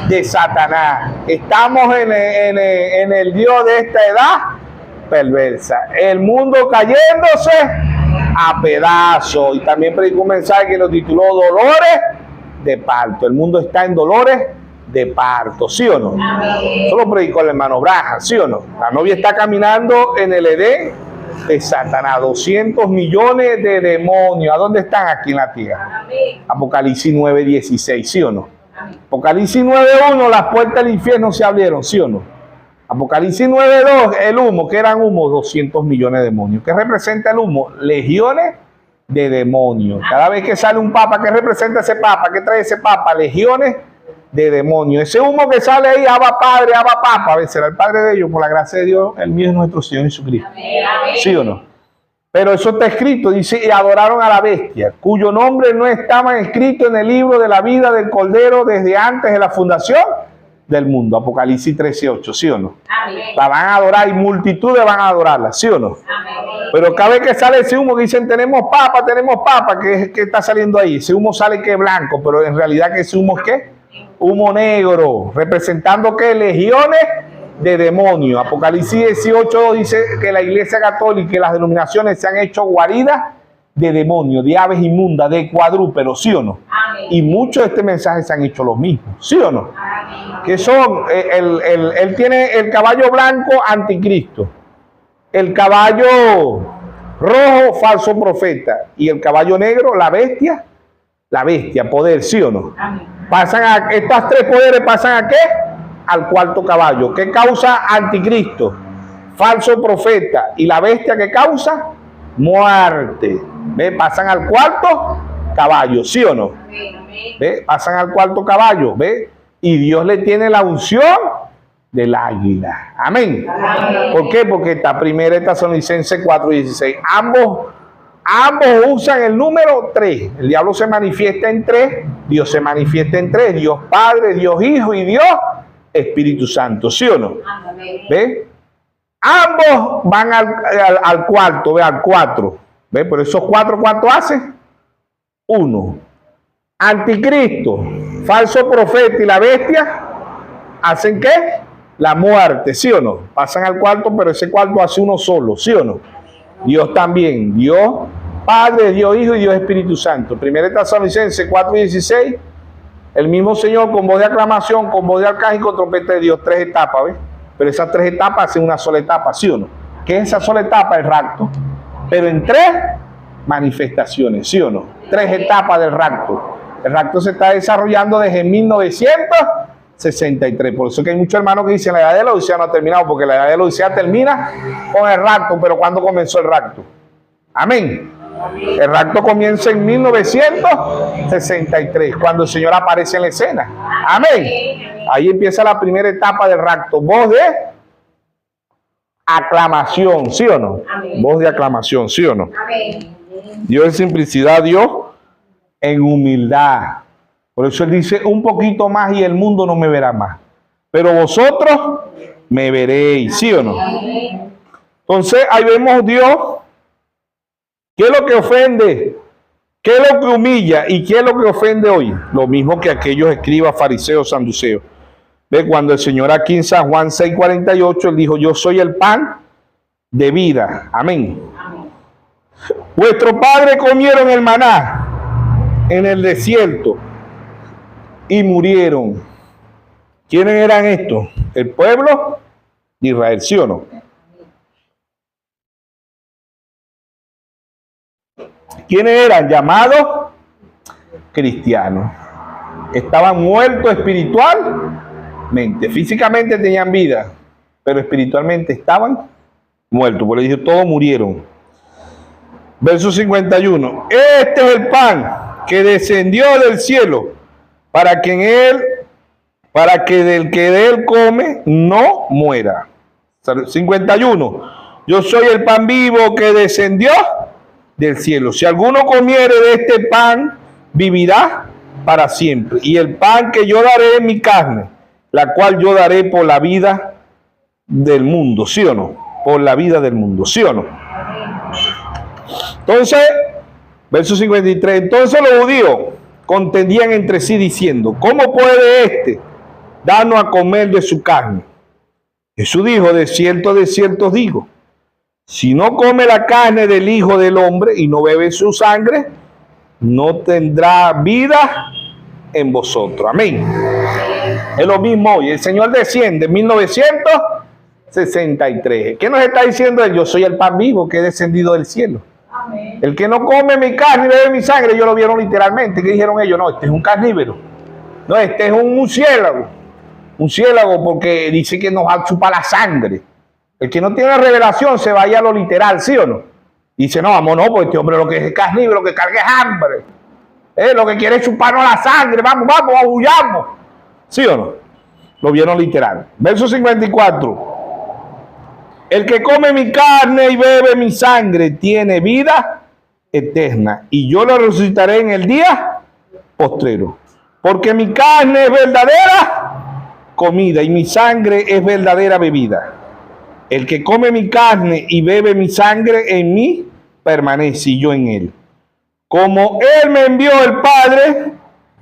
de Satanás. Estamos en el Dios de esta edad perversa. El mundo cayéndose a pedazos. Y también predicó un mensaje que lo tituló Dolores de parto. El mundo está en dolores de parto. ¿Sí o no? Amén. Eso lo predicó el hermano Braja. ¿Sí o no? La novia está caminando en el Edén de Satanás. 200 millones de demonios. ¿A dónde están aquí en la tierra? Amén. Apocalipsis 9:16. ¿Sí o no? Amén. Apocalipsis 9:1, las puertas del infierno se abrieron, ¿sí o no? Apocalipsis 9:2, el humo, ¿qué eran humos? 200 millones de demonios. ¿Qué representa el humo? Legiones de demonios. Cada vez que sale un papa, ¿qué representa ese papa? ¿Qué trae ese papa? Legiones de demonios. Ese humo que sale ahí, Abba Padre, Abba Papa, a ver, será el Padre de ellos, por la gracia de Dios, el mío es nuestro Señor Jesucristo. Amén. ¿Sí o no? Pero eso está escrito, dice, y adoraron a la bestia, cuyo nombre no estaba escrito en el libro de la vida del Cordero desde antes de la fundación del mundo. Apocalipsis 13:8, ¿sí o no? Amén. La van a adorar y multitudes van a adorarla, ¿sí o no? Amén. Pero cada vez que sale ese humo que dicen, tenemos papa, ¿qué está saliendo ahí? Ese humo sale que es blanco, pero en realidad que ese humo es ¿qué? Humo negro, representando que legiones de demonios. Apocalipsis 18 dice que la Iglesia Católica y las denominaciones se han hecho guaridas de demonios, de aves inmundas, de cuadrúpedos, ¿sí o no? Amén. Y muchos de este mensaje se han hecho los mismos, ¿sí o no? Amén. Que son, él tiene el caballo blanco, anticristo, el caballo rojo, falso profeta, y el caballo negro, la bestia, poder, ¿sí o no? Amén. Estas tres poderes pasan ¿a qué? Al cuarto caballo. ¿Qué causa? Anticristo, falso profeta y la bestia que causa muerte. ¿Ve? Pasan al cuarto caballo, ¿sí o no? Amén. ¿Ve? Pasan al cuarto caballo, ¿ve? Y Dios le tiene la unción del águila. Amén. Amén. ¿Por qué? Porque está 1 Tesalonicenses 4:16. Ambos usan el número 3. El diablo se manifiesta en 3, Dios se manifiesta en 3. Dios Padre, Dios Hijo y Dios Espíritu Santo, ¿sí o no? Amén. ¿Ve? Ambos van al cuarto, ve, al 4. ¿Ve? Por esos 4, ¿cuánto hacen? 1. Anticristo, falso profeta y la bestia, ¿hacen qué? La muerte, ¿sí o no? Pasan al cuarto, pero ese cuarto hace uno solo, ¿sí o no? Dios también, Dios Padre, Dios Hijo y Dios Espíritu Santo. 1 Tesalonicenses 4:16, el mismo Señor con voz de aclamación, con voz de arcángel y con trompeta de Dios. 3 etapas, ¿ves? Pero esas 3 etapas hacen una sola etapa, ¿sí o no? ¿Qué es esa sola etapa? El rapto. Pero en 3 manifestaciones, ¿sí o no? 3 etapas del rapto. El rapto se está desarrollando desde 1963. Por eso que hay muchos hermanos que dicen la edad de la Odisea no ha terminado, porque la edad de la Odisea termina con el rapto. Pero ¿cuándo comenzó el rapto? Amén. El rapto comienza en 1963, cuando el Señor aparece en la escena. Amén. Ahí empieza la primera etapa del rapto. Voz de aclamación, ¿sí o no? Amén. Voz de aclamación, ¿sí o no? Amén. Dios en simplicidad, Dios en humildad. Por eso Él dice, un poquito más y el mundo no me verá más. Pero vosotros me veréis, ¿sí o no? Amén. Entonces, ahí vemos Dios ¿Qué es lo que ofende? ¿Qué es lo que humilla? ¿Y qué es lo que ofende hoy? Lo mismo que aquellos escribas, fariseos, saduceos. Ve, cuando el Señor aquí en San Juan 6:48, Él dijo, yo soy el pan de vida. Amén. Vuestros padres comieron el maná en el desierto y murieron. ¿Quiénes eran estos? El pueblo de Israel, ¿sí o no? ¿Quiénes eran? Llamados cristianos. Estaban muertos espiritualmente. Físicamente tenían vida, pero espiritualmente estaban muertos. Por eso todos murieron. Verso 51. Este es el pan que descendió del cielo para que del que de él come no muera. 51. Yo soy el pan vivo que descendió del cielo. Si alguno comiere de este pan, vivirá para siempre. Y el pan que yo daré es mi carne, la cual yo daré por la vida del mundo. ¿Sí o no? Por la vida del mundo. ¿Sí o no? Entonces, verso 53. Entonces los judíos contendían entre sí diciendo, ¿cómo puede darnos a comer de su carne? Jesús dijo, de cierto os digo, si no come la carne del Hijo del Hombre y no bebe su sangre, no tendrá vida en vosotros. Amén. Es lo mismo hoy. El Señor desciende en 1963. ¿Qué nos está diciendo Él? Yo soy el pan vivo que he descendido del cielo. Amén. El que no come mi carne y bebe mi sangre, ellos lo vieron literalmente. ¿Qué dijeron ellos? No, este es un carnívoro. No, este es un murciélago. Murciélago porque dice que nos va a chupar la sangre. El que no tiene revelación se vaya a lo literal, ¿sí o no? Dice, no, vamos, no, porque este hombre lo que es carnívoro, lo que carga es hambre. Lo que quiere es chuparnos la sangre, vamos, huyamos. ¿Sí o no? Lo vieron literal. Verso 54. El que come mi carne y bebe mi sangre tiene vida eterna, y yo lo resucitaré en el día postrero. Porque mi carne es verdadera comida y mi sangre es verdadera bebida. El que come mi carne y bebe mi sangre en mí permanece y yo en él. Como Él me envió el Padre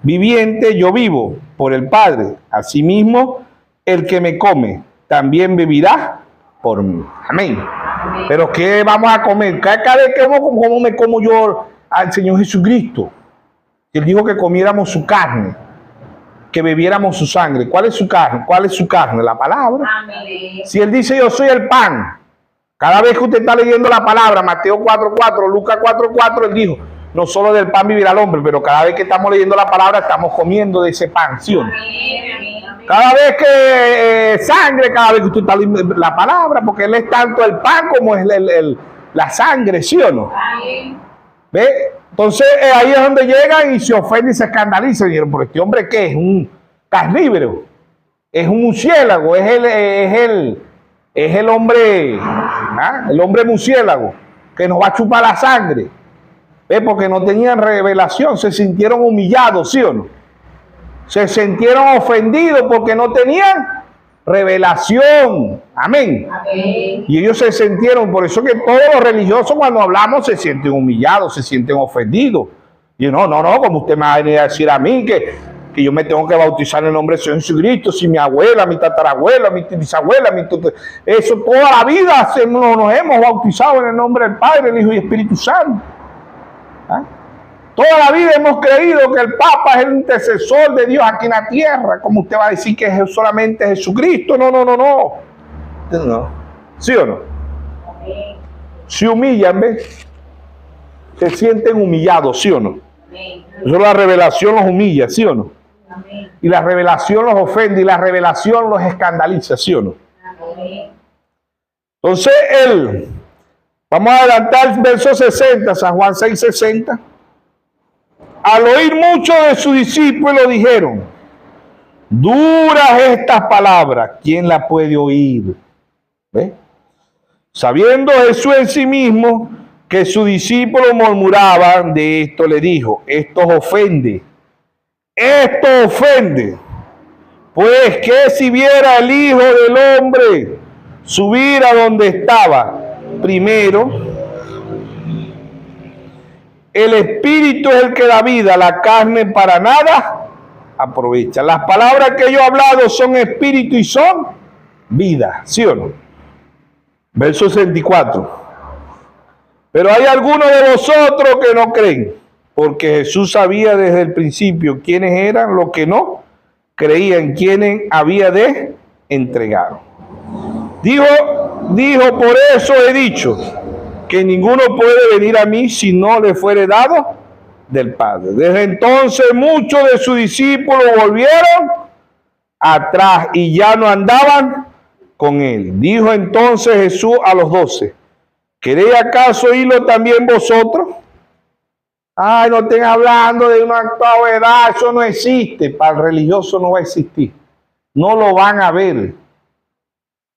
viviente, yo vivo por el Padre. Asimismo, el que me come también vivirá por mí. Amén. Amén. Pero ¿qué vamos a comer? Cada vez que ¿cómo me como yo al Señor Jesucristo? Él dijo que comiéramos su carne, que bebiéramos su sangre. ¿Cuál es su carne? ¿Cuál es su carne? La palabra. Amén. Si Él dice yo soy el pan, cada vez que usted está leyendo la palabra, Mateo 4:4, Lucas 4:4, Él dijo, no solo del pan vivirá el hombre, pero cada vez que estamos leyendo la palabra estamos comiendo de ese pan, ¿sí o no? Cada vez que sangre, cada vez que usted está leyendo la palabra, porque Él es tanto el pan como es la sangre, ¿sí o no? ¿Ve? Entonces ahí es donde llegan y se ofenden y se escandalizan. Y dijeron, ¿por este hombre qué es? ¿Un carnívoro? ¿Es un murciélago? ¿Es el hombre, el hombre murciélago que nos va a chupar la sangre? ¿Ve? Porque no tenían revelación, se sintieron humillados, ¿sí o no? Se sintieron ofendidos porque no tenían revelación. Amén. Amén. Y ellos se sintieron, por eso que todos los religiosos cuando hablamos se sienten humillados, se sienten ofendidos. Y no, como usted me va a venir a decir a mí que yo me tengo que bautizar en el nombre de Jesucristo, si mi abuela, mi tatarabuela, mi bisabuela, eso toda la vida nos hemos bautizado en el nombre del Padre, el Hijo y Espíritu Santo. ¿Ah? Toda la vida hemos creído que el Papa es el intercesor de Dios aquí en la tierra. ¿Cómo usted va a decir que es solamente Jesucristo? No. ¿Sí o no? Se humillan, ¿ves? Se sienten humillados, ¿sí o no? Eso la revelación los humilla, ¿sí o no? Y la revelación los ofende y la revelación los escandaliza, ¿sí o no? Entonces vamos a adelantar el verso 60, San Juan 6:60. Al oír muchos de sus discípulos dijeron, duras estas palabras, ¿quién las puede oír? ¿Ve? Sabiendo Jesús en sí mismo que sus discípulos murmuraban de esto, le dijo, esto ofende. Pues que si viera el Hijo del Hombre subir a donde estaba, primero el espíritu es el que da vida, la carne para nada aprovecha. Las palabras que yo he hablado son espíritu y son vida, ¿sí o no? Verso 64. Pero hay algunos de vosotros que no creen, porque Jesús sabía desde el principio quiénes eran los que no creían, quiénes había de entregar. Dijo, por eso he dicho que ninguno puede venir a mí si no le fuere dado del Padre. Desde entonces muchos de sus discípulos volvieron atrás y ya no andaban con él. Dijo entonces Jesús a los 12, ¿queréis acaso irlo también vosotros? Ay, no estén hablando de una actual edad, eso no existe. Para el religioso no va a existir. No lo van a ver.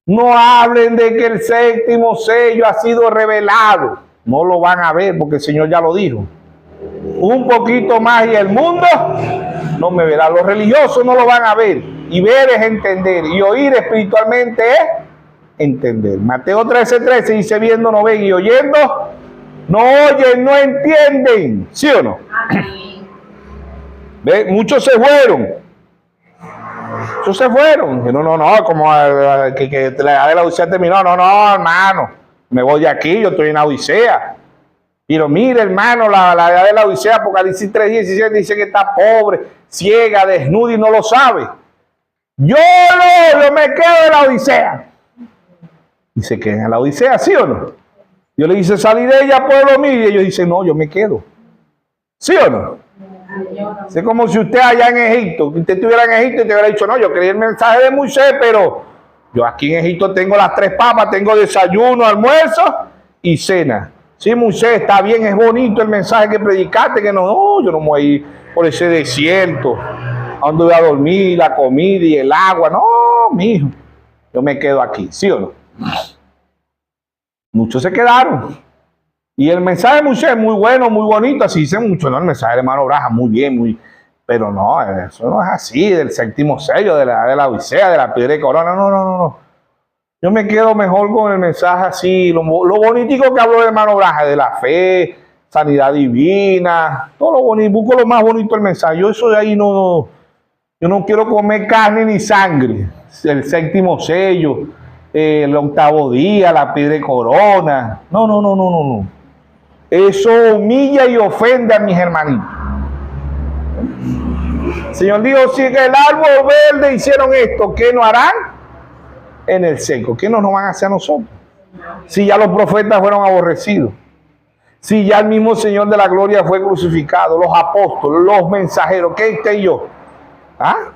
No hablen de que el séptimo sello ha sido revelado. No lo van a ver porque el Señor ya lo dijo. Un poquito más y el mundo no me verá. Los religiosos no lo van a ver. Y ver es entender. Y oír espiritualmente es entender. Mateo 13:13 dice, viendo no ven y oyendo no oyen, no entienden. ¿Sí o no? Amén. ¿Ve? Muchos se fueron. Muchos se fueron. No, como que la Odisea terminó. No, hermano. Me voy de aquí, yo estoy en la Odisea. Pero mire, hermano, la edad de la Odisea, Apocalipsis 3:17 dice que está pobre, ciega, desnuda y no lo sabe. Yo me quedo en la Odisea. Dice que en la Odisea, ¿sí o no? Yo le dice, salí de ella, pueblo mío. Y ellos dicen, no, yo me quedo. ¿Sí o no? Es como si usted allá en Egipto, usted estuviera en Egipto y te hubiera dicho, no, yo creí el mensaje de Moisés, pero yo aquí en Egipto tengo las 3 papas, tengo desayuno, almuerzo y cena. Sí, Moisés, está bien, es bonito el mensaje que predicaste, que no, yo no me voy a ir por ese desierto, a donde voy a dormir, la comida y el agua. No, mijo, yo me quedo aquí, ¿sí o no? Muchos se quedaron. Y el mensaje de Moisés es muy bueno, muy bonito, así dicen muchos, ¿no? El mensaje de hermano Braja, muy bien, pero no, eso no es así, del séptimo sello, de la Odisea, de la piedra de corona, no. Yo me quedo mejor con el mensaje así, lo bonitico que habló el hermano Braja, de la fe, sanidad divina, todo lo bonito, busco lo más bonito del mensaje. Yo eso de ahí yo no quiero comer carne ni sangre, el séptimo sello, el octavo día, la piedra de corona, no. Eso humilla y ofende a mis hermanitos. El Señor dijo, si en el árbol verde hicieron esto, ¿qué no harán en el seco? ¿Qué no nos van a hacer a nosotros? Si ya los profetas fueron aborrecidos, si ya el mismo Señor de la gloria fue crucificado, los apóstoles, los mensajeros, ¿qué esté yo? ¿Ah?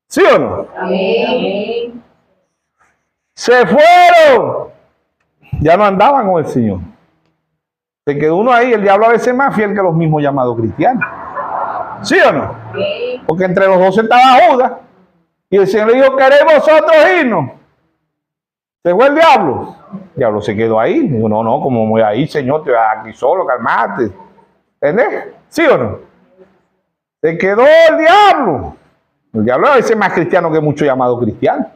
¿Sí o no? Amén. Se fueron. Ya no andaban con el Señor. Se quedó uno ahí, el diablo a veces es más fiel que los mismos llamados cristianos. ¿Sí o no? Amén. Porque entre los 12 estaba Judas. Y el Señor le dijo, ¿queréis vosotros irnos? Se fue el diablo. El diablo se quedó ahí. Dijo, no, como voy ahí, Señor, te vas aquí solo, calmate. ¿Entendés? ¿Sí o no? Se quedó el diablo. El diablo a veces es más cristiano que muchos llamados cristianos.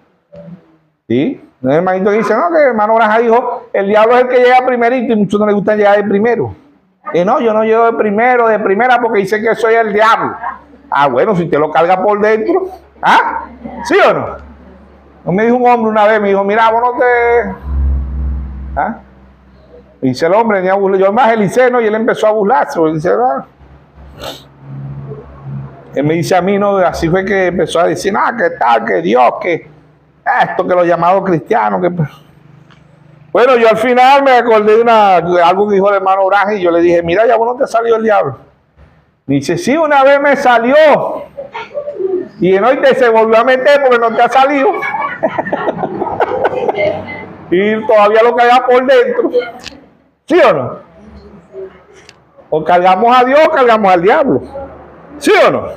¿Sí? El hermanito dice, no, que el hermano Braja dijo, el diablo es el que llega primerito y muchos no les gusta llegar de primero. Y no, yo no llego de primero, de primera, porque dice que soy el diablo. Ah, bueno, si te lo carga por dentro. ¿Ah? ¿Sí o no? No me dijo un hombre una vez, me dijo, mira, vos no te... ¿Ah? Y dice el hombre, yo evangelicé, ¿no? Y él empezó a burlarse. Dice, ah. Él me dice a mí, ¿no? Así fue que empezó a decir, que tal, que Dios, que esto, que los llamados cristianos, que... Bueno, yo al final me acordé de algo que dijo el hermano Braja y yo le dije, mira, ya vos no te salió el diablo. Me dice, sí, una vez me salió. Y en hoy se volvió a meter porque no te ha salido. Y todavía lo carga por dentro. ¿Sí o no? O cargamos a Dios o cargamos al diablo. ¿Sí o no?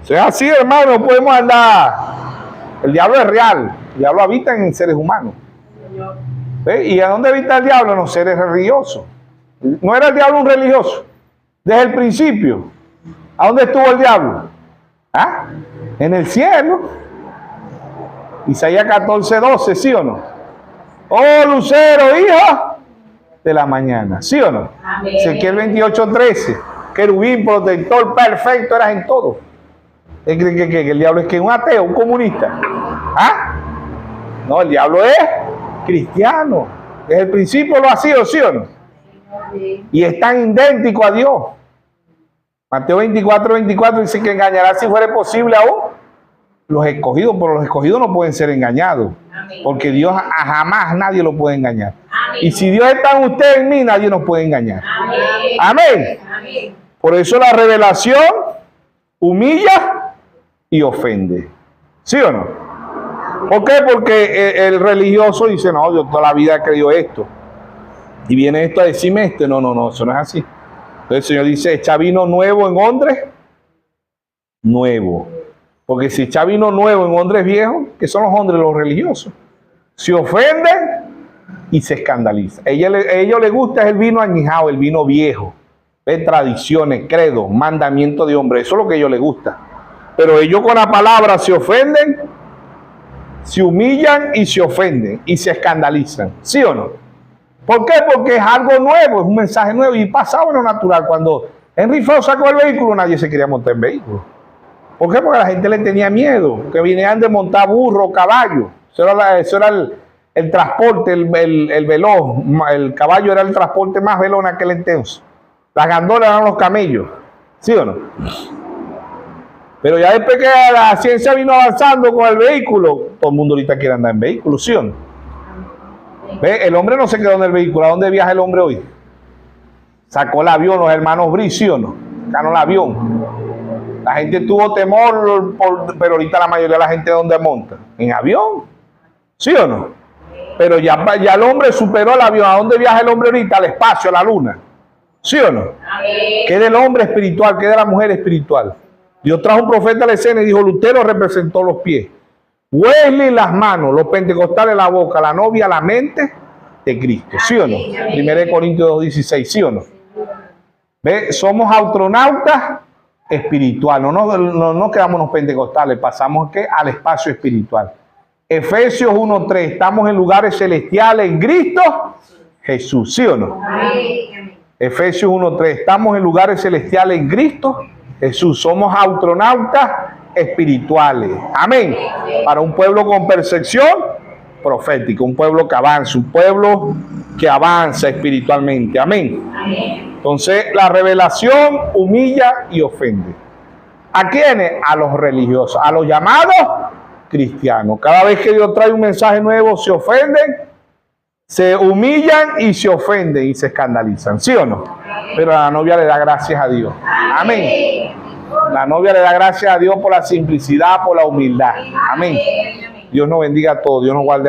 Si es así, hermano, no podemos andar. El diablo es real. El diablo habita en seres humanos. ¿Ve? ¿Y a dónde habita el diablo? En los seres religiosos. ¿No era el diablo un religioso? Desde el principio. ¿A dónde estuvo el diablo? ¿Ah? En el cielo. Isaías 14:12, ¿sí o no? Oh, lucero, hijo de la mañana. ¿Sí o no? Amén. Ezequiel 28:13. Querubín, protector, perfecto eras en todo. ¿Él cree que el diablo es que un ateo, un comunista? ¿Ah? No, el diablo es cristiano. Desde el principio lo ha sido, ¿sí o no? Y es tan idéntico a Dios. Mateo 24:24 dice que engañará si fuera posible aún los escogidos, pero los escogidos no pueden ser engañados. Amén. Porque Dios jamás nadie lo puede engañar. Amén. Y si Dios está en usted, en mí, nadie nos puede engañar. Amén. Amén. Amén. Por eso la revelación humilla y ofende. ¿Sí o no? ¿Por qué? Porque el religioso dice, no, yo toda la vida he creído esto. Y viene esto a decirme esto. No, eso no es así. Entonces el Señor dice, echa vino nuevo en odres nuevo. Porque si echa vino nuevo en odres viejos, que son los odres los religiosos, se ofenden y se escandalizan. A ellos les gusta el vino añejado, el vino viejo. De tradiciones, credos, mandamientos de hombre. Eso es lo que a ellos les gusta. Pero ellos con la palabra se ofenden, se humillan y se ofenden y se escandalizan. ¿Sí o no? ¿Por qué? Porque es algo nuevo, es un mensaje nuevo. Y pasaba en lo natural. Cuando Henry Ford sacó el vehículo, nadie se quería montar en vehículo. ¿Por qué? Porque la gente le tenía miedo. Que vinieran de montar burro, caballo. Eso era el transporte, el veloz. El caballo era el transporte más veloz en aquel entonces. Las gandolas eran los camellos. ¿Sí o no? Pero ya después que la ciencia vino avanzando con el vehículo, todo el mundo ahorita quiere andar en vehículo, ¿sí o no? ¿Ve? El hombre no se quedó en el vehículo. ¿A dónde viaja el hombre hoy? Sacó el avión, los hermanos Brice, ¿sí o no? Ganó el avión. La gente tuvo temor, pero ahorita la mayoría de la gente ¿dónde monta? En avión. ¿Sí o no? Pero ya el hombre superó el avión. ¿A dónde viaja el hombre ahorita? Al espacio, a la luna. ¿Sí o no? Amén. ¿Qué del hombre espiritual? ¿Qué de la mujer espiritual? Dios trajo un profeta a la escena y dijo, Lutero representó los pies, Wesley las manos, los pentecostales la boca, la novia la mente de Cristo. ¿Sí o no? 1 Corintios 2:16, ¿sí o no? ¿Ve? Somos astronautas espirituales. No quedamos los pentecostales, pasamos ¿qué? Al espacio espiritual. Efesios 1:3, estamos en lugares celestiales en Cristo Jesús. ¿Sí o no? Amén. Efesios 1:3, estamos en lugares celestiales en Cristo Jesús. Somos astronautas espirituales. Amén. Para un pueblo con percepción profética, un pueblo que avanza, un pueblo que avanza espiritualmente. Amén. Amén. Entonces, la revelación humilla y ofende. ¿A quiénes? A los religiosos, a los llamados cristianos. Cada vez que Dios trae un mensaje nuevo, se ofenden, se humillan y se ofenden y se escandalizan. ¿Sí o no? Pero la novia le da gracias a Dios. Amén. La novia le da gracias a Dios por la simplicidad, por la humildad. Amén. Dios nos bendiga a todos. Dios nos guarde a